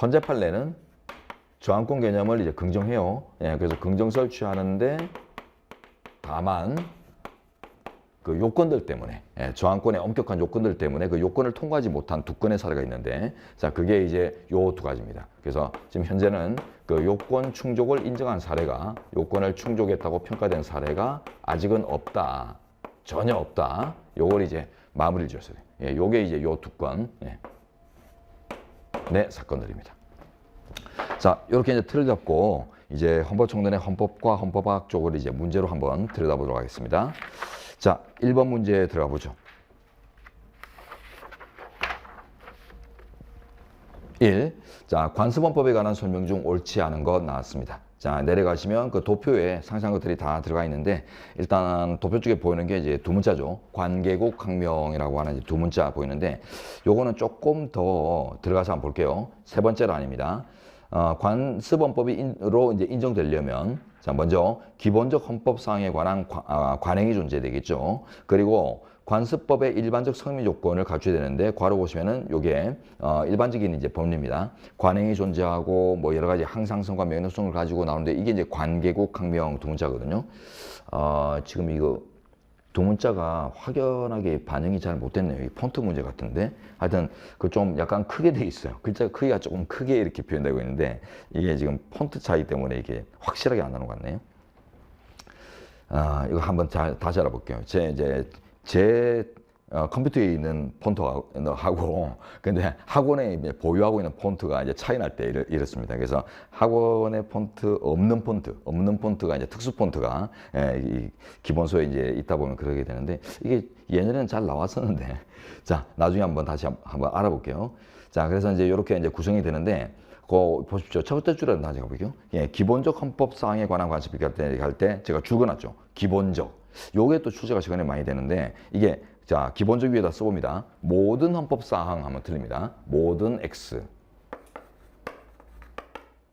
헌재 판례는 저항권 개념을 이제 긍정해요. 그래서 긍정설 취하는데 다만 그 요건들 때문에 저항권의 엄격한 요건들 때문에 그 요건을 통과하지 못한 두 건의 사례가 있는데 자 그게 이제 요 두 가지입니다. 그래서 지금 현재는 그 요건 충족을 인정한 사례가 요건을 충족했다고 평가된 사례가 아직은 없다. 전혀 없다. 요걸 이제 마무리를 지었어요. 요게 이제 요 두 건 네 사건들입니다. 자 이렇게 이제 틀을 잡고 이제 헌법총론의 헌법과 헌법학 쪽을 이제 문제로 한번 들여다보도록 하겠습니다. 자, 1번 문제 들어가 보죠. 1. 자, 관습헌법에 관한 설명 중 옳지 않은 것 나왔습니다. 자, 내려가시면 그 도표에 상세한 것들이 다 들어가 있는데 일단 도표 쪽에 보이는 게 이제 두 문자죠. 관계국 혁명이라고 하는 두 문자 보이는데 요거는 조금 더 들어가서 한번 볼게요. 세 번째로 아닙니다. 관습헌법으로 이제 인정되려면 자 먼저 기본적 헌법사항에 관한 관행이 존재되겠죠. 그리고 관습법의 일반적 성립 요건을 갖춰야 되는데 괄호 보시면은 요게 일반적인 이제 법리입니다. 관행이 존재하고 뭐 여러 가지 항상성과 명료성을 가지고 나오는데 이게 이제 관계국 혁명 두 문자거든요. 지금 이거 두 문자가 확연하게 반영이 잘 못됐네요. 이 폰트 문제 같은데 하여튼 그 좀 약간 크게 돼 있어요. 글자 크기가 조금 크게 이렇게 표현되고 있는데 이게 지금 폰트 차이 때문에 이게 확실하게 안 나오는 것 같네요. 이거 한번 다시 알아볼게요. 제 컴퓨터에 있는 폰트하고 근데 학원에 보유하고 있는 폰트가 이제 차이 날 때 이렇습니다. 그래서 학원에 폰트 없는 폰트가 이제 특수 폰트가 이 기본소에 이제 있다 보면 그러게 되는데 이게 예전에는 잘 나왔었는데 자 나중에 다시 한번 알아볼게요. 자 그래서 이제 이렇게 이제 구성이 되는데 보십시오. 첫 번째 줄에 다시 가볼게요. 기본적 헌법 사항에 관한 관습이 갈 때 제가 적어놨죠. 기본적. 요게 또 출제가 시간이 많이 되는데 이게 자 기본적 위에다 써봅니다. 모든 헌법사항 하면 틀립니다. 모든 X.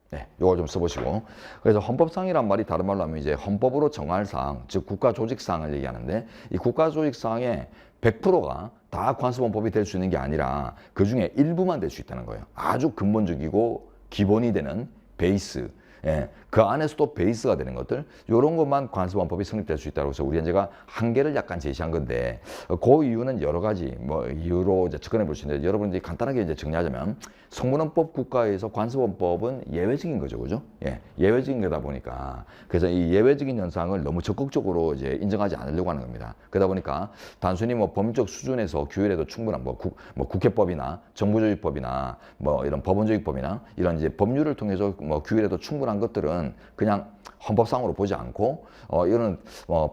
네, 요거 좀 써보시고. 그래서 헌법사항이란 말이 다른 말로 하면 이제 헌법으로 정할 사항, 즉 국가조직사항을 얘기하는데 이 국가조직사항의 100%가 다 관습헌법이 될 수 있는 게 아니라 그 중에 일부만 될 수 있다는 거예요. 아주 근본적이고 기본이 되는 베이스. 그 안에서도 베이스가 되는 것들 이런 것만 관습헌법이 성립될 수 있다고 해서 우리 현재가 한계를 약간 제시한 건데 그 이유는 여러 가지 뭐 이유로 이제 접근해 볼 수 있는데 여러분들이 간단하게 이제 정리하자면 성문헌법 국가에서 관습헌법은 예외적인 거죠, 그죠? 예외적인 거다 보니까 그래서 이 예외적인 현상을 너무 적극적으로 이제 인정하지 않으려고 하는 겁니다. 그러다 보니까 단순히 뭐 법률적 수준에서 규율해도 충분한 뭐 국회법이나 정부조직법이나 뭐 이런 법원조직법이나 이런 이제 법률을 통해서 뭐 규율해도 충분한 것들은 그냥 헌법상으로 보지 않고 이거는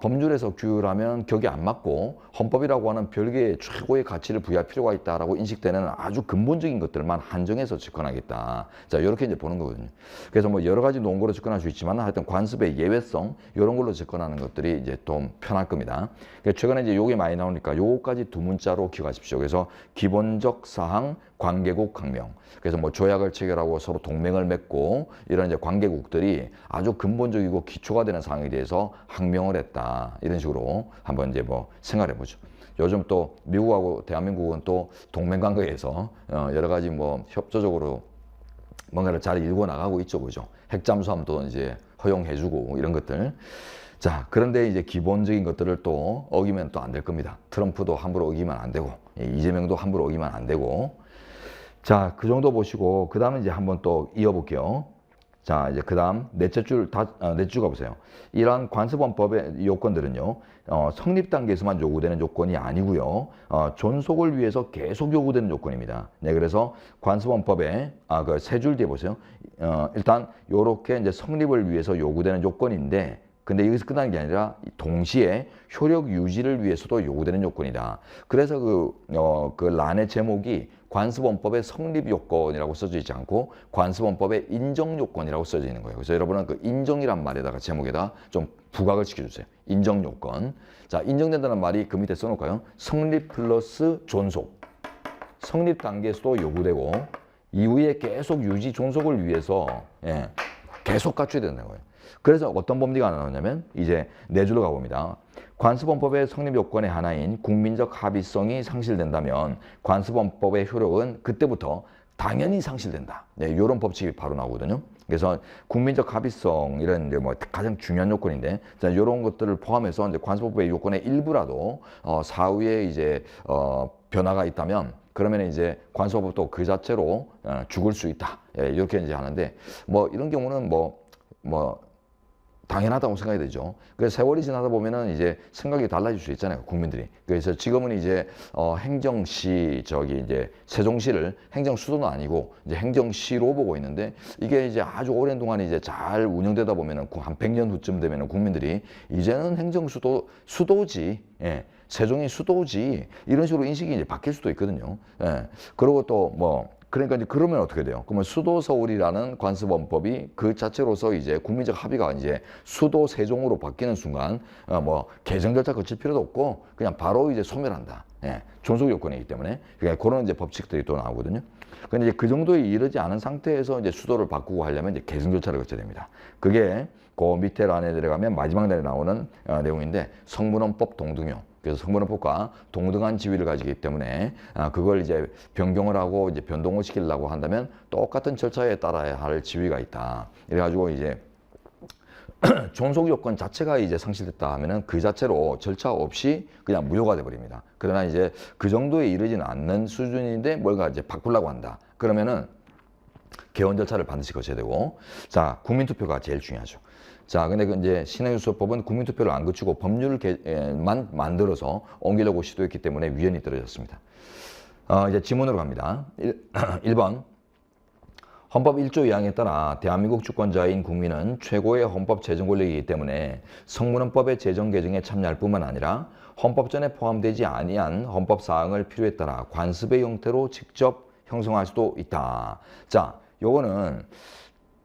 법률에서 규율하면 격이 안 맞고 헌법이라고 하는 별개의 최고의 가치를 부여할 필요가 있다라고 인식되는 아주 근본적인 것들만 한정해서 집권하겠다. 자 이렇게 이제 보는 거거든요. 그래서 뭐 여러 가지 논거로 접근할 수 있지만 하여튼 관습의 예외성 이런 걸로 접근하는 것들이 이제 좀 편할 겁니다. 최근에 이제 요게 많이 나오니까 요거까지 두 문자로 기억하십시오. 그래서 기본적 사항 관계국 혁명. 그래서 뭐 조약을 체결하고 서로 동맹을 맺고 이런 이제 관계국들이 아주 근본적이고 기초가 되는 사항에 대해서 혁명을 했다. 이런 식으로 한번 이제 뭐 생각해 보죠. 요즘 또 미국하고 대한민국은 또 동맹 관계에서 여러 가지 뭐 협조적으로 뭔가를 잘 일궈 나가고 있죠, 그죠? 핵잠수함도 이제 허용해주고 이런 것들. 자, 그런데 이제 기본적인 것들을 또 어기면 또 안 될 겁니다. 트럼프도 함부로 어기면 안 되고, 이재명도 함부로 어기면 안 되고. 자, 그 정도 보시고, 그 다음에 이제 한번 또 이어볼게요. 자, 이제 그 다음, 넷째 줄 가보세요. 이러한 관습헌법의 요건들은요, 성립 단계에서만 요구되는 요건이 아니고요, 존속을 위해서 계속 요구되는 요건입니다. 네, 그래서 관습헌법의, 그 세 줄 뒤에 보세요. 일단, 요렇게 이제 성립을 위해서 요구되는 요건인데, 근데 여기서 끝나는 게 아니라 동시에 효력 유지를 위해서도 요구되는 요건이다. 그래서 그 란의 제목이 관습헌법의 성립 요건이라고 써져 있지 않고 관습헌법의 인정 요건이라고 써져 있는 거예요. 그래서 여러분은 그 인정이란 말에다가 제목에다 좀 부각을 시켜주세요. 인정 요건. 자, 인정된다는 말이 그 밑에 써놓을까요? 성립 플러스 존속. 성립 단계에서도 요구되고 이후에 계속 유지 존속을 위해서 계속 갖춰야 된다는 거예요. 그래서 어떤 법리가 나오냐면 이제 네 줄로 가봅니다. 관습헌법의 성립 요건의 하나인 국민적 합의성이 상실된다면 관습헌법의 효력은 그때부터 당연히 상실된다. 네, 이런 법칙이 바로 나오거든요. 그래서 국민적 합의성 이런 이제 뭐 가장 중요한 요건인데, 자, 이런 것들을 포함해서 이제 관습헌법의 요건의 일부라도 사후에 이제 변화가 있다면 그러면 이제 관습헌법도 그 자체로 죽을 수 있다. 예, 이렇게 이제 하는데 뭐 이런 경우는 뭐 당연하다고 생각이 되죠. 그래서 세월이 지나다 보면은 이제 생각이 달라질 수 있잖아요, 국민들이. 그래서 지금은 이제 행정시 이제 세종시를 행정수도는 아니고 이제 행정시로 보고 있는데 이게 이제 아주 오랜 동안 이제 잘 운영되다 보면은 한 100년 후쯤 되면은 국민들이 이제는 수도지. 예. 세종이 수도지. 이런 식으로 인식이 이제 바뀔 수도 있거든요. 예. 그리고 또 그러니까 이제 그러면 어떻게 돼요? 그러면 수도 서울이라는 관습헌법이 그 자체로서 이제 국민적 합의가 이제 수도 세종으로 바뀌는 순간 개정 절차 거칠 필요도 없고 그냥 바로 이제 소멸한다. 예, 존속 요건이기 때문에 그러니까 그런 이제 법칙들이 또 나오거든요. 근데 이제 그 정도에 이르지 않은 상태에서 이제 수도를 바꾸고 하려면 이제 개정 절차를 거쳐야 됩니다. 그게 그 밑에 란에 들어가면 마지막 날에 나오는 내용인데 성문헌법 동등요. 그래서 성문헌법과 동등한 지위를 가지기 때문에 그걸 이제 변경을 하고 이제 변동을 시키려고 한다면 똑같은 절차에 따라야 할 지위가 있다. 이래가지고 이제 존속 요건 자체가 이제 상실됐다 하면은 그 자체로 절차 없이 그냥 무효가 돼 버립니다. 그러나 이제 그 정도에 이르지는 않는 수준인데 뭔가 이제 바꾸려고 한다. 그러면은 개헌 절차를 반드시 거쳐야 되고, 자, 국민투표가 제일 중요하죠. 자, 근데 이제 신해유수법은 국민투표를 안 거치고 법률만 만들어서 옮기려고 시도했기 때문에 위헌이 떨어졌습니다. 이제 지문으로 갑니다. 1번. 헌법 1조 2항에 따라 대한민국 주권자인 국민은 최고의 헌법 제정 권력이기 때문에 성문헌법의 제정 개정에 참여할 뿐만 아니라 헌법전에 포함되지 아니한 헌법 사항을 필요에 따라 관습의 형태로 직접 형성할 수도 있다. 자, 요거는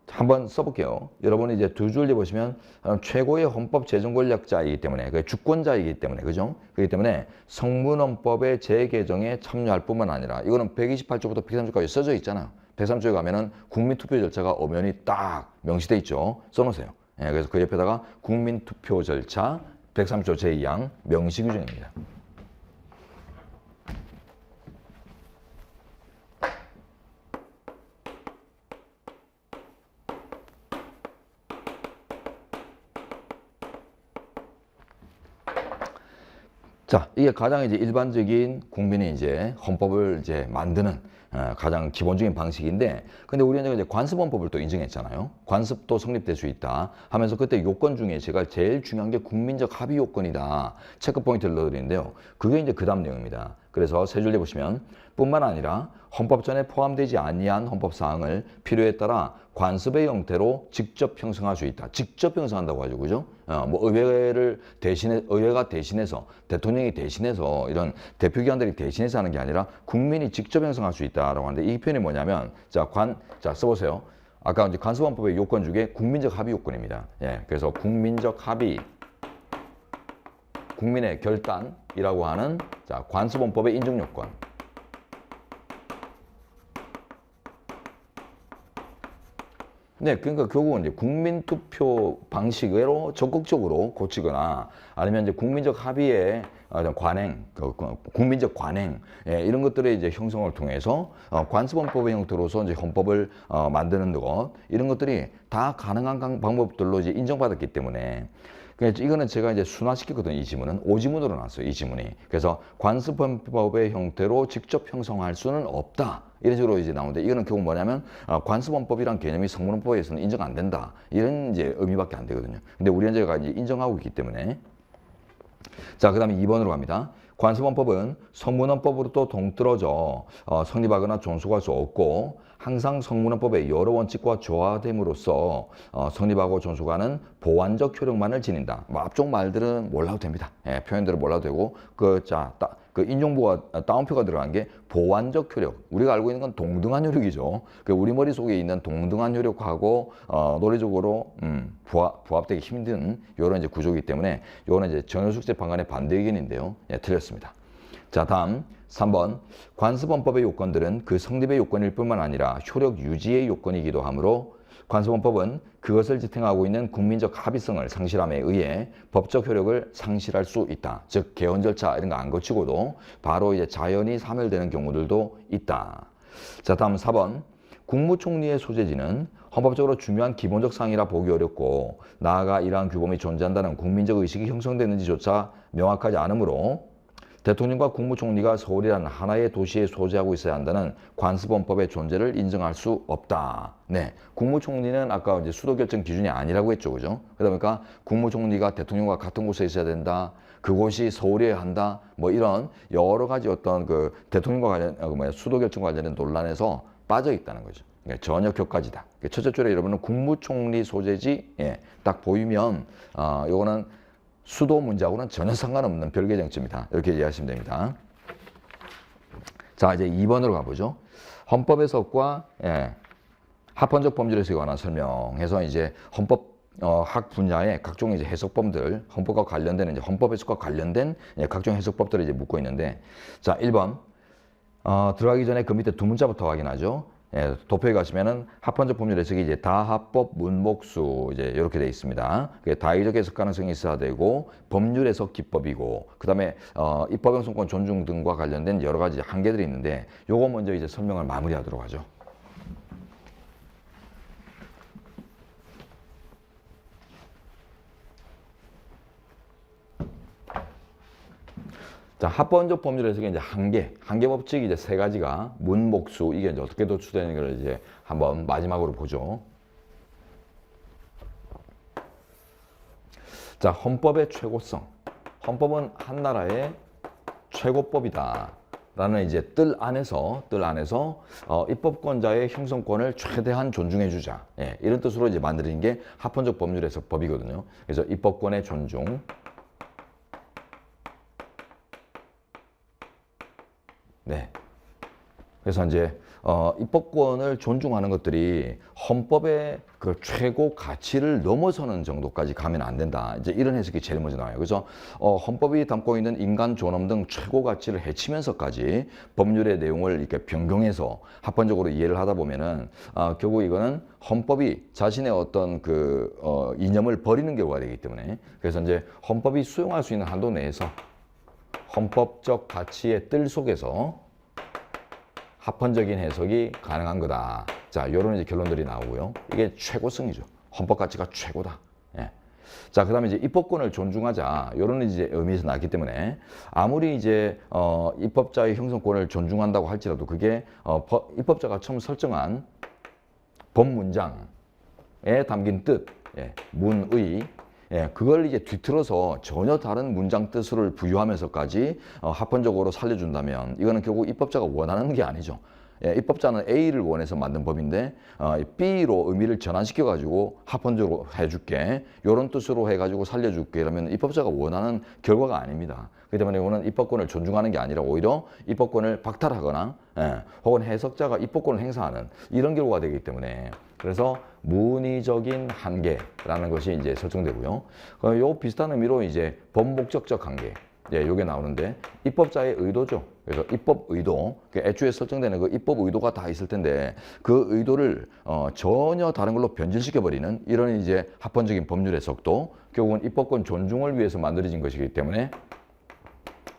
한번 써볼게요. 여러분이 이제 두 줄 보시면 최고의 헌법 제정 권력자이기 때문에 그 주권자이기 때문에 그죠? 그렇기 때문에 성문헌법의 재개정에 참여할 뿐만 아니라 이거는 128조부터 130조까지 써져 있잖아요. 103조에 가면은 국민투표 절차가 엄연히 딱 명시돼 있죠. 써놓으세요. 예, 그래서 그 옆에다가 국민투표 절차 103조 제2항 명시 규정입니다. 자, 이게 가장 이제 일반적인 국민이 이제 헌법을 이제 만드는 가장 기본적인 방식인데, 근데 우리는 이제 관습헌법을 또 인정했잖아요. 관습도 성립될 수 있다 하면서 그때 요건 중에 제가 제일 중요한 게 국민적 합의 요건이다. 체크 포인트를 넣어드리는데요. 그게 이제 그 다음 내용입니다. 그래서 세 줄에 보시면 뿐만 아니라 헌법전에 포함되지 아니한 헌법 사항을 필요에 따라 관습의 형태로 직접 형성할 수 있다. 직접 형성한다고 하죠, 그죠? 의회가 대신해서 대통령이 대신해서 이런 대표기관들이 대신해서 하는 게 아니라 국민이 직접 형성할 수 있다라고 하는데 이 표현이 뭐냐면 자 써보세요. 아까 이제 관습헌법의 요건 중에 국민적 합의 요건입니다. 예, 그래서 국민적 합의, 국민의 결단이라고 하는 자 관습헌법의 인정 요건. 네, 그러니까 결국은 이제 국민투표 방식으로 적극적으로 고치거나 아니면 이제 국민적 합의의 관행, 국민적 관행, 예, 이런 것들의 이제 형성을 통해서 관습헌법의 형태로서 이제 헌법을 만드는 것, 이런 것들이 다 가능한 방법들로 이제 인정받았기 때문에 그러니까 이거는 제가 이제 순화시켰거든요. 이 지문은 오지문으로 나왔어요. 이 지문이. 그래서 관습헌법의 형태로 직접 형성할 수는 없다. 이런 식으로 이제 나오는데 이거는 결국 뭐냐면 관습헌법이란 개념이 성문헌법에서는 인정 안 된다. 이런 이제 의미밖에 안 되거든요. 근데 우리 현재가 이제 인정하고 있기 때문에 자, 그 다음에 2번으로 갑니다. 관습헌법은 성문헌법으로도 동떨어져 성립하거나 존속할 수 없고 항상 성문헌법의 여러 원칙과 조화됨으로써 성립하고 존속하는 보완적 효력만을 지닌다. 뭐 앞쪽 말들은 몰라도 됩니다. 예, 표현들은 몰라도 되고 그 인용부가 따옴표가 들어간 게 보완적 효력. 우리가 알고 있는 건 동등한 효력이죠. 그 우리 머릿속에 있는 동등한 효력하고 논리적으로 부합되기 힘든 이런 이제 구조이기 때문에 이거는 이제 전효숙제 방안의 반대 의견인데요. 예, 틀렸습니다. 자, 다음 3번. 관습헌법의 요건들은 그 성립의 요건일 뿐만 아니라 효력 유지의 요건이기도 하므로 관습헌법은 그것을 지탱하고 있는 국민적 합의성을 상실함에 의해 법적 효력을 상실할 수 있다. 즉 개헌 절차 이런 거 안 거치고도 바로 이제 자연히 사멸되는 경우들도 있다. 자, 다음 4번. 국무총리의 소재지는 헌법적으로 중요한 기본적 사항이라 보기 어렵고 나아가 이러한 규범이 존재한다는 국민적 의식이 형성되는지조차 명확하지 않으므로 대통령과 국무총리가 서울이라는 하나의 도시에 소재하고 있어야 한다는 관습헌법의 존재를 인정할 수 없다. 네, 국무총리는 아까 이제 수도 결정 기준이 아니라고 했죠, 그죠? 그러니까 국무총리가 대통령과 같은 곳에 있어야 된다. 그곳이 서울이어야 한다. 뭐 이런 여러 가지 어떤 그 대통령과 관련 수도 결정 관련된 논란에서 빠져 있다는 거죠. 그러니까 전역효과지다. 첫째 줄에 여러분은 국무총리 소재지, 예, 딱 보이면 요거는 수도 문제하고는 전혀 상관없는 별개 정치입니다. 이렇게 이해하시면 됩니다. 자, 이제 2번으로 가보죠. 헌법 해석과 합헌적 법률 해석에 관한 설명해서 이제 헌법 학 분야의 각종 이제 해석법들, 헌법과 관련된 이제 헌법 해석과 관련된 각종 해석법들을 이제 묻고 있는데, 자, 1번 들어가기 전에 그 밑에 두 문자부터 확인하죠. 예, 도표에 가시면은 합헌적 법률 해석이 이제 다합법 문목수 이제 이렇게 돼 있습니다. 다의적 해석 가능성이 있어야 되고 법률 해석 기법이고 그다음에 입법 형성권 존중 등과 관련된 여러 가지 한계들이 있는데 요거 먼저 이제 설명을 마무리하도록 하죠. 자, 합헌적 법률 해석의 이제 한계 법칙이 이제 세 가지가 문목수 이게 이제 어떻게 도출되는 걸 이제 한번 마지막으로 보죠. 자, 헌법의 최고성. 헌법은 한 나라의 최고법이다. 라는 이제 뜰 안에서 입법권자의 형성권을 최대한 존중해주자. 예, 이런 뜻으로 이제 만들어진 게 합헌적 법률 해석법이거든요. 그래서 입법권의 존중. 네. 그래서 이제 입법권을 존중하는 것들이 헌법의 그 최고 가치를 넘어서는 정도까지 가면 안 된다. 이제 이런 해석이 제일 먼저 나와요. 그래서 헌법이 담고 있는 인간 존엄 등 최고 가치를 해치면서까지 법률의 내용을 이렇게 변경해서 합헌적으로 이해를 하다 보면은 결국 이거는 헌법이 자신의 어떤 그 이념을 버리는 경우가 되기 때문에 그래서 이제 헌법이 수용할 수 있는 한도 내에서 헌법적 가치의 뜰 속에서 합헌적인 해석이 가능한 거다. 자, 이런 이제 결론들이 나오고요. 이게 최고성이죠. 헌법 가치가 최고다. 예. 자, 그다음에 이제 입법권을 존중하자. 이런 이제 의미에서 나왔기 때문에 아무리 이제 입법자의 형성권을 존중한다고 할지라도 그게 입법자가 처음 설정한 법 문장에 담긴 뜻, 문의. 예, 그걸 이제 뒤틀어서 전혀 다른 문장 뜻을 부여하면서까지 합헌적으로 살려준다면 이거는 결국 입법자가 원하는 게 아니죠. 예, 입법자는 A를 원해서 만든 법인데 B로 의미를 전환시켜가지고 합헌적으로 해줄게. 이런 뜻으로 해가지고 살려줄게. 이러면 입법자가 원하는 결과가 아닙니다. 그렇기 때문에 이거는 입법권을 존중하는 게 아니라 오히려 입법권을 박탈하거나 혹은 해석자가 입법권을 행사하는 이런 결과가 되기 때문에 그래서 문의적인 한계라는 것이 이제 설정되고요. 요 비슷한 의미로 이제 법목적적 한계, 요게 나오는데 입법자의 의도죠. 그래서 입법 의도, 애초에 설정되는 그 입법 의도가 다 있을 텐데 그 의도를 전혀 다른 걸로 변질시켜 버리는 이런 이제 합헌적인 법률 해석도 결국은 입법권 존중을 위해서 만들어진 것이기 때문에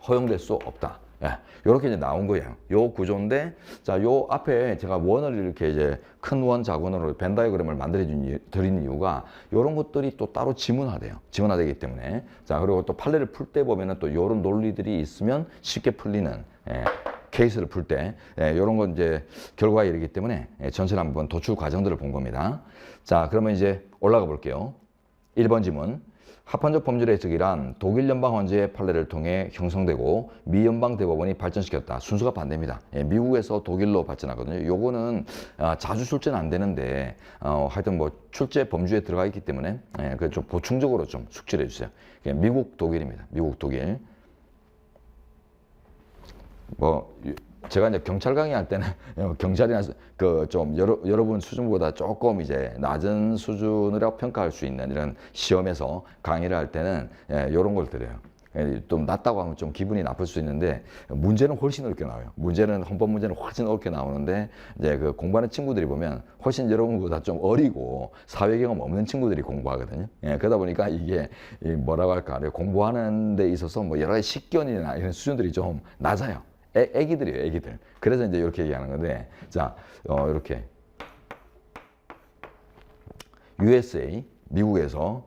허용될 수 없다. 예, 이렇게 이제 나온 거예요. 요 구조인데, 자, 요 앞에 제가 원을 이렇게 이제 큰 원, 작원으로 벤 다이어그램을 만들어 드리는 이유가 이런 것들이 또 따로 지문화돼요. 지문화되기 때문에. 자, 그리고 또 판례를 풀 때 보면은 또 이런 논리들이 있으면 쉽게 풀리는, 케이스를 풀 때, 이런 건 이제 결과에 이르기 때문에 전체를 한번 도출 과정들을 본 겁니다. 자, 그러면 이제 올라가 볼게요. 1번 지문. 합헌적 법률의 해석이란 독일 연방 헌재의 판례를 통해 형성되고 미 연방 대법원이 발전시켰다. 순서가 반대입니다. 미국에서 독일로 발전하거든요. 요거는 자주 출제는 안 되는데 하여튼 뭐 출제 범주에 들어가 있기 때문에 그 좀 보충적으로 좀 숙지를 해주세요. 미국 독일입니다. 미국 독일. 뭐 제가 이제 경찰 강의할 때는 경찰이나 그 좀 여러분 수준보다 조금 이제 낮은 수준으로 평가할 수 있는 이런 시험에서 강의를 할 때는 이런 걸 드려요. 좀 낮다고 하면 좀 기분이 나쁠 수 있는데 문제는 훨씬 어렵게 나와요. 문제는 헌법 문제는 훨씬 어렵게 나오는데 이제 그 공부하는 친구들이 보면 훨씬 여러분보다 좀 어리고 사회 경험 없는 친구들이 공부하거든요. 그러다 보니까 이게 뭐라고 할까 공부하는 데 있어서 뭐 여러 가지 식견이나 이런 수준들이 좀 낮아요. 애기들이에요, 애기들. 그래서 이제 이렇게 얘기하는 건데, 자, 이렇게. USA, 미국에서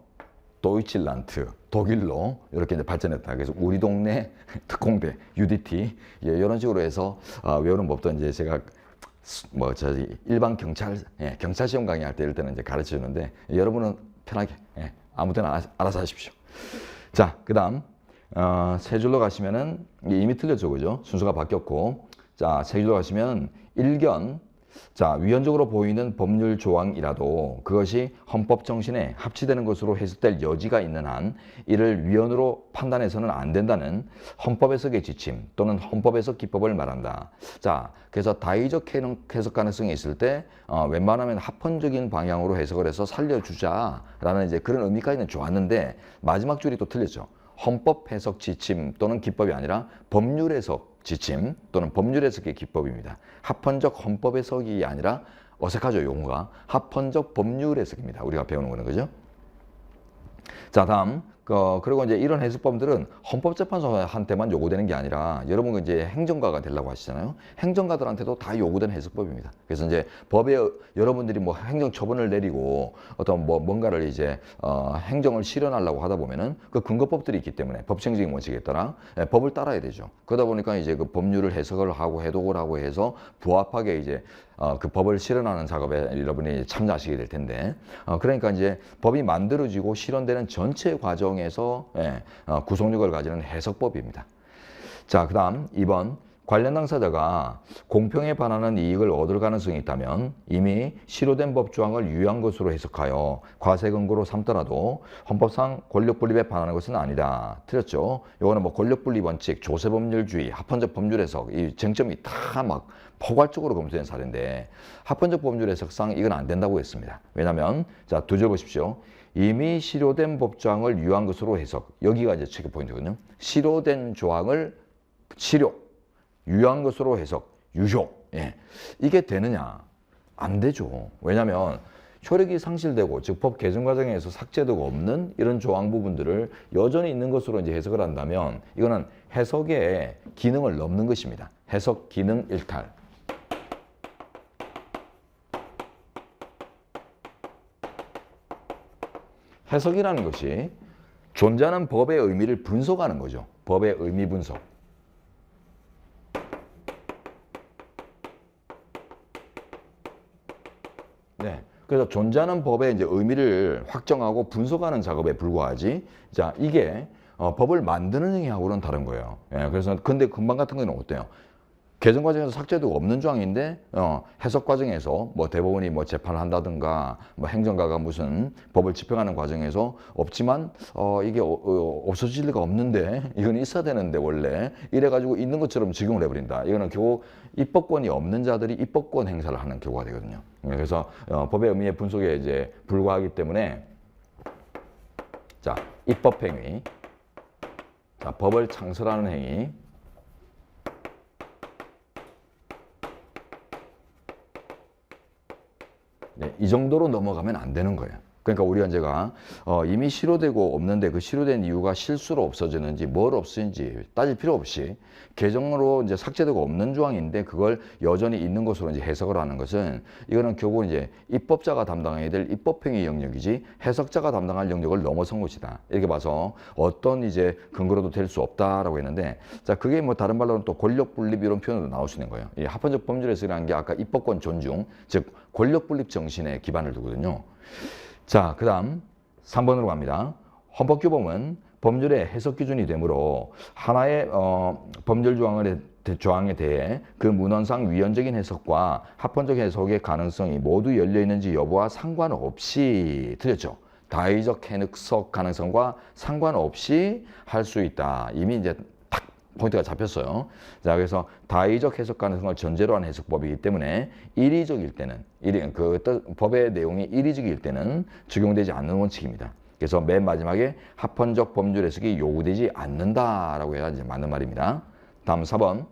도이칠란트, 독일로 이렇게 이제 발전했다. 그래서 우리 동네 특공대, UDT, 이런 식으로 해서 외우는 법도 이제 제가 뭐, 일반 경찰, 경찰 시험 강의할 때 이럴 때는 이제 가르쳐 주는데, 여러분은 편하게, 아무 때나 알아서 하십시오. 자, 그 다음. 세 줄로 가시면은 이미 틀렸죠, 그죠? 순서가 바뀌었고, 자, 세 줄로 가시면 일견, 자, 위헌적으로 보이는 법률 조항이라도 그것이 헌법 정신에 합치되는 것으로 해석될 여지가 있는 한 이를 위헌으로 판단해서는 안 된다는 헌법 해석의 지침 또는 헌법 해석 기법을 말한다. 자, 그래서 다의적 해석 가능성이 있을 때 웬만하면 합헌적인 방향으로 해석을 해서 살려주자라는 이제 그런 의미까지는 좋았는데 마지막 줄이 또 틀렸죠. 헌법 해석 지침 또는 기법이 아니라 법률 해석 지침 또는 법률 해석의 기법입니다. 합헌적 헌법 해석이 아니라 어색하죠, 용어가. 합헌적 법률 해석입니다. 우리가 배우는 거는, 그죠? 자, 다음. 그리고 이제 이런 해석법들은 헌법재판소한테만 요구되는 게 아니라 여러분 이제 행정가가 되려고 하시잖아요. 행정가들한테도 다 요구되는 해석법입니다. 그래서 이제 법에 여러분들이 뭐 행정처분을 내리고 어떤 뭐 뭔가를 이제 행정을 실현하려고 하다 보면은 그 근거법들이 있기 때문에 법치행정의 원칙에 따라 법을 따라야 되죠. 그러다 보니까 이제 그 법률을 해석을 하고 해독을 하고 해서 부합하게 이제 그 법을 실현하는 작업에 여러분이 참여하시게 될 텐데 그러니까 이제 법이 만들어지고 실현되는 전체 과정에서 구속력을 가지는 해석법입니다. 자, 그 다음 2번. 관련 당사자가 공평에 반하는 이익을 얻을 가능성이 있다면 이미 실효된 법조항을 유효한 것으로 해석하여 과세 근거로 삼더라도 헌법상 권력분립에 반하는 것은 아니다. 틀렸죠? 이거는 뭐 권력분립 원칙, 조세법률주의, 합헌적 법률 해석 이 쟁점이 다 막 포괄적으로 검토된 사례인데 합헌적 법률 해석상 이건 안 된다고 했습니다. 왜냐하면 자, 두 줄 보십시오. 이미 실효된 법조항을 유효한 것으로 해석. 여기가 이제 체크 포인트거든요. 실효된 조항을 유효한 것으로 해석, 유효. 이게 되느냐? 안 되죠. 왜냐하면 효력이 상실되고 즉 법 개정 과정에서 삭제되고 없는 이런 조항 부분들을 여전히 있는 것으로 이제 해석을 한다면 이거는 해석의 기능을 넘는 것입니다. 해석 기능 일탈. 해석이라는 것이 존재하는 법의 의미를 분석하는 거죠. 법의 의미 분석. 네. 그래서 존재하는 법의 이제 의미를 확정하고 분석하는 작업에 불과하지. 자, 이게 법을 만드는 행위하고는 다른 거예요. 그래서 근데 금방 같은 경우는 어때요? 개정 과정에서 삭제도 없는 조항인데 해석 과정에서 뭐 대법원이 뭐 재판을 한다든가 뭐 행정가가 무슨 법을 집행하는 과정에서 없지만 이게 없어질 리가 없는데 이건 있어야 되는데 원래 이래가지고 있는 것처럼 적용을 해버린다. 이거는 결국 입법권이 없는 자들이 입법권 행사를 하는 경우가 되거든요. 그래서 법의 의미의 분석에 이제 불과하기 때문에 자, 입법행위, 자, 법을 창설하는 행위. 네, 이 정도로 넘어가면 안 되는 거예요. 그러니까 우리 현재가 이미 실효되고 없는데 그 실효된 이유가 실수로 없어지는지 뭘 없애는지 따질 필요 없이 개정으로 이제 삭제되고 없는 조항인데 그걸 여전히 있는 것으로 이제 해석을 하는 것은 이거는 결국 이제 입법자가 담당해야 될 입법행위 영역이지 해석자가 담당할 영역을 넘어선 것이다. 이렇게 봐서 어떤 이제 근거로도 될 수 없다라고 했는데 자 그게 뭐 다른 말로는 또 권력 분립 이런 표현도 나올 수 있는 거예요. 이 합헌적 법률 해석이라는 게 아까 입법권 존중 즉 권력 분립 정신에 기반을 두거든요. 자, 그 다음 3번으로 갑니다. 헌법규범은 법률의 해석 기준이 되므로 하나의 법률 조항에 대해 그 문헌상 위헌적인 해석과 합헌적 해석의 가능성이 모두 열려 있는지 여부와 상관없이 틀렸죠. 다의적 해석 가능성과 상관없이 할 수 있다. 이미 이제 딱 포인트가 잡혔어요. 자, 그래서 다의적 해석 가능성을 전제로 한 해석법이기 때문에 일의적일 때는 법의 내용이 일의적일 때는 적용되지 않는 원칙입니다. 그래서 맨 마지막에 합헌적 법률 해석이 요구되지 않는다라고 해야 이제 맞는 말입니다. 다음 4번.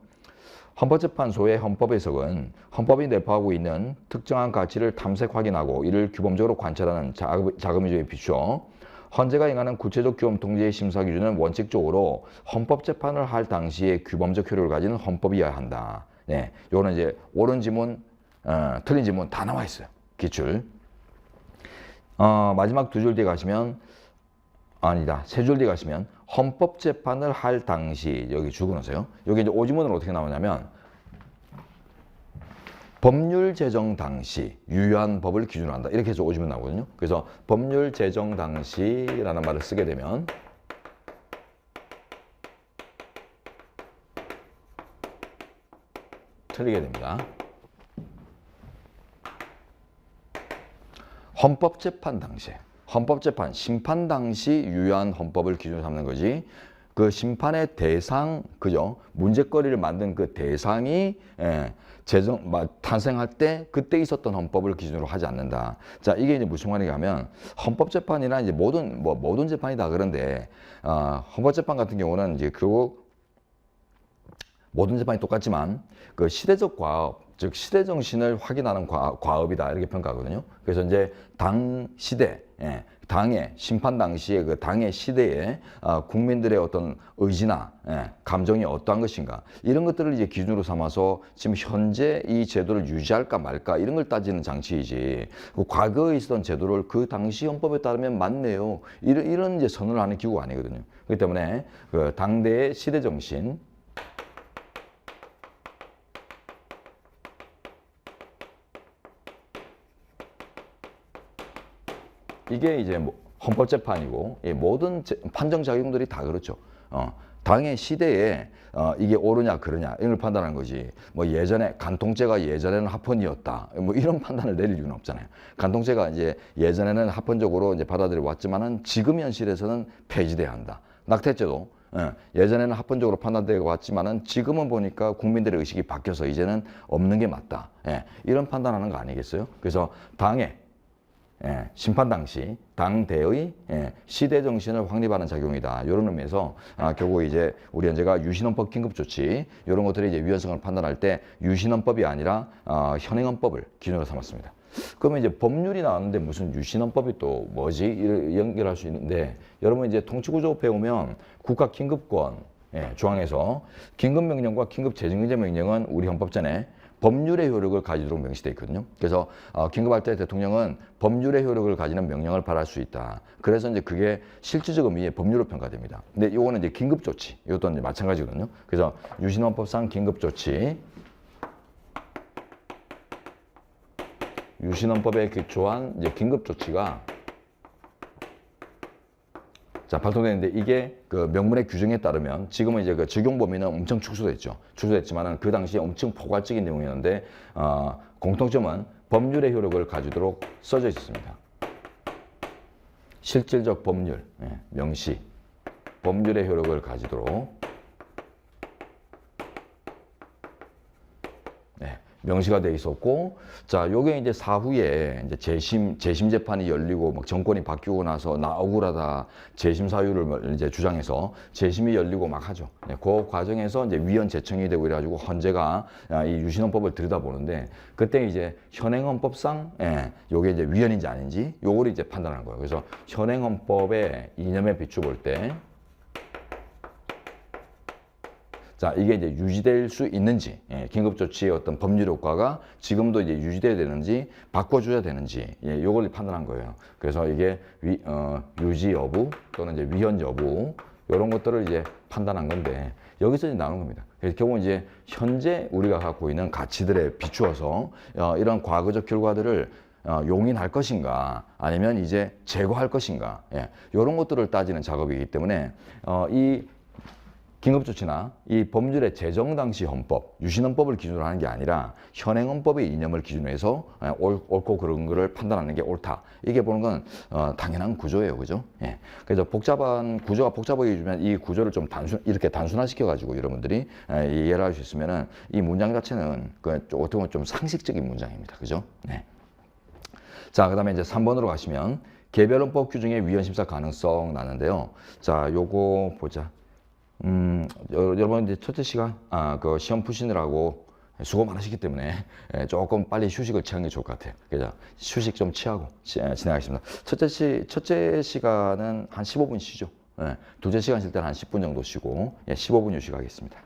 헌법재판소의 헌법 해석은 헌법이 내포하고 있는 특정한 가치를 탐색 확인하고 이를 규범적으로 관찰하는 자금위조에 비추어 헌재가 행하는 구체적 규범 통제의 심사 기준은 원칙적으로 헌법 재판을 할 당시에 규범적 효력을 가지는 헌법이어야 한다. 네, 요거는 이제 옳은 지문, 틀린 지문 다 나와 있어요. 기출. 마지막 두 줄 뒤에 가시면 아니다. 세 줄 뒤에 가시면 헌법 재판을 할 당시 여기 줄여놓으세요. 여기 이제 오지문은 어떻게 나오냐면 법률 제정 당시 유효한 법을 기준으로 한다. 이렇게 해서 오지문 나오거든요. 그래서 법률 제정 당시라는 말을 쓰게 되면 틀리게 됩니다. 헌법재판 당시에 헌법재판 심판 당시 유효한 헌법을 기준으로 삼는 거지. 그 심판의 대상, 그죠? 문제거리를 만든 그 대상이 탄생할 때 그때 있었던 헌법을 기준으로 하지 않는다. 자, 이게 이제 무슨 말인가 하면 헌법재판이나 이제 모든 재판이다 그런데 헌법재판 같은 경우는 이제 결국 모든 재판이 똑같지만 그 시대적 과업, 즉 시대 정신을 확인하는 과업이다 이렇게 평가하거든요. 그래서 이제 당 시대, 당의 심판 당시에 그 당의 시대에 국민들의 어떤 의지나 감정이 어떠한 것인가 이런 것들을 이제 기준으로 삼아서 지금 현재 이 제도를 유지할까 말까 이런 걸 따지는 장치이지 그 과거에 있었던 제도를 그 당시 헌법에 따르면 맞네요 이런 이제 선언을 하는 기구가 아니거든요. 그렇기 때문에 그 당대의 시대 정신 이게 이제 헌법재판이고 모든 판정작용들이 다 그렇죠. 당의 시대에 이게 옳으냐 그러냐 이걸 판단하는 거지. 뭐 예전에 간통죄가 예전에는 합헌이었다. 뭐 이런 판단을 내릴 이유는 없잖아요. 간통죄가 이제 예전에는 합헌적으로 이제 받아들여 왔지만은 지금 현실에서는 폐지돼야 한다. 낙태죄도 예전에는 합헌적으로 판단되어 왔지만은 지금은 보니까 국민들의 의식이 바뀌어서 이제는 없는 게 맞다. 이런 판단하는 거 아니겠어요? 그래서 당의 심판 당시 당대의 시대 정신을 확립하는 작용이다. 이런 의미에서 결국 이제 우리 현재가 유신헌법 긴급조치 이런 것들이 이제 위헌성을 판단할 때 유신헌법이 아니라 현행헌법을 기준으로 삼았습니다. 그러면 이제 법률이 나왔는데 무슨 유신헌법이 또 뭐지? 이를 연결할 수 있는데 여러분 이제 통치구조 배우면 국가 긴급권 조항에서 긴급명령과 긴급재정경제 명령은 우리 헌법전에 법률의 효력을 가지도록 명시되어 있거든요. 그래서 긴급할 때 대통령은 법률의 효력을 가지는 명령을 발할 수 있다. 그래서 이제 그게 실질적 의미의 법률로 평가됩니다. 근데 이거는 이제 긴급조치, 이것도 이제 마찬가지거든요. 그래서 유신헌법상 긴급조치, 유신헌법에 기초한 이제 긴급조치가 자, 발동되는데 이게 그 명문의 규정에 따르면 지금은 이제 그 적용 범위는 엄청 축소됐죠. 축소됐지만은 그 당시에 엄청 포괄적인 내용이었는데 공통점은 법률의 효력을 가지도록 써져 있습니다. 실질적 법률, 명시, 법률의 효력을 가지도록 네, 명시가 돼 있었고, 자, 요게 이제 사후에 이제 재심 재판이 열리고 막 정권이 바뀌고 나서 나 억울하다 재심 사유를 이제 주장해서 재심이 열리고 막 하죠. 네, 그 과정에서 이제 위헌 재청이 되고 이래가지고 헌재가 이 유신헌법을 들여다보는데 그때 이제 현행헌법상 요게 이제 위헌인지 아닌지 요거를 이제 판단하는 거예요. 그래서 현행헌법의 이념에 비추볼 때 자, 이게 이제 유지될 수 있는지, 긴급조치의 어떤 법률 효과가 지금도 이제 유지돼야 되는지, 바꿔줘야 되는지, 요걸 판단한 거예요. 그래서 이게 유지 여부 또는 이제 위헌 여부, 이런 것들을 이제 판단한 건데, 여기서 이제 나오는 겁니다. 그래서 결국 이제 현재 우리가 갖고 있는 가치들에 비추어서 이런 과거적 결과들을 용인할 것인가, 아니면 이제 제거할 것인가, 이런 것들을 따지는 작업이기 때문에, 이 긴급조치나 이 법률의 제정 당시 헌법, 유신헌법을 기준으로 하는 게 아니라 현행헌법의 이념을 기준으로 해서 옳고 그른 거를 판단하는 게 옳다. 이게 보는 건 당연한 구조예요. 그죠? 예. 그래서 구조가 복잡하게 주면 이 구조를 좀 이렇게 단순화시켜가지고 여러분들이 이해를 할 수 있으면은 이 문장 자체는 어떻게 보면 좀 상식적인 문장입니다. 그죠? 네. 자, 그 다음에 이제 3번으로 가시면 개별헌법 규정의 위헌심사 가능성 나는데요. 자, 요거 보자. 여러분 이제 첫째 시간 그 시험 푸시느라고 수고 많으시기 때문에 조금 빨리 휴식을 취하는 게 좋을 것 같아요. 그래서 휴식 좀 취하고 진행하겠습니다. 첫째 시간은 한 15분 쉬죠. 둘째 시간 쉴 때는 한 10분 정도 쉬고 15분 휴식하겠습니다.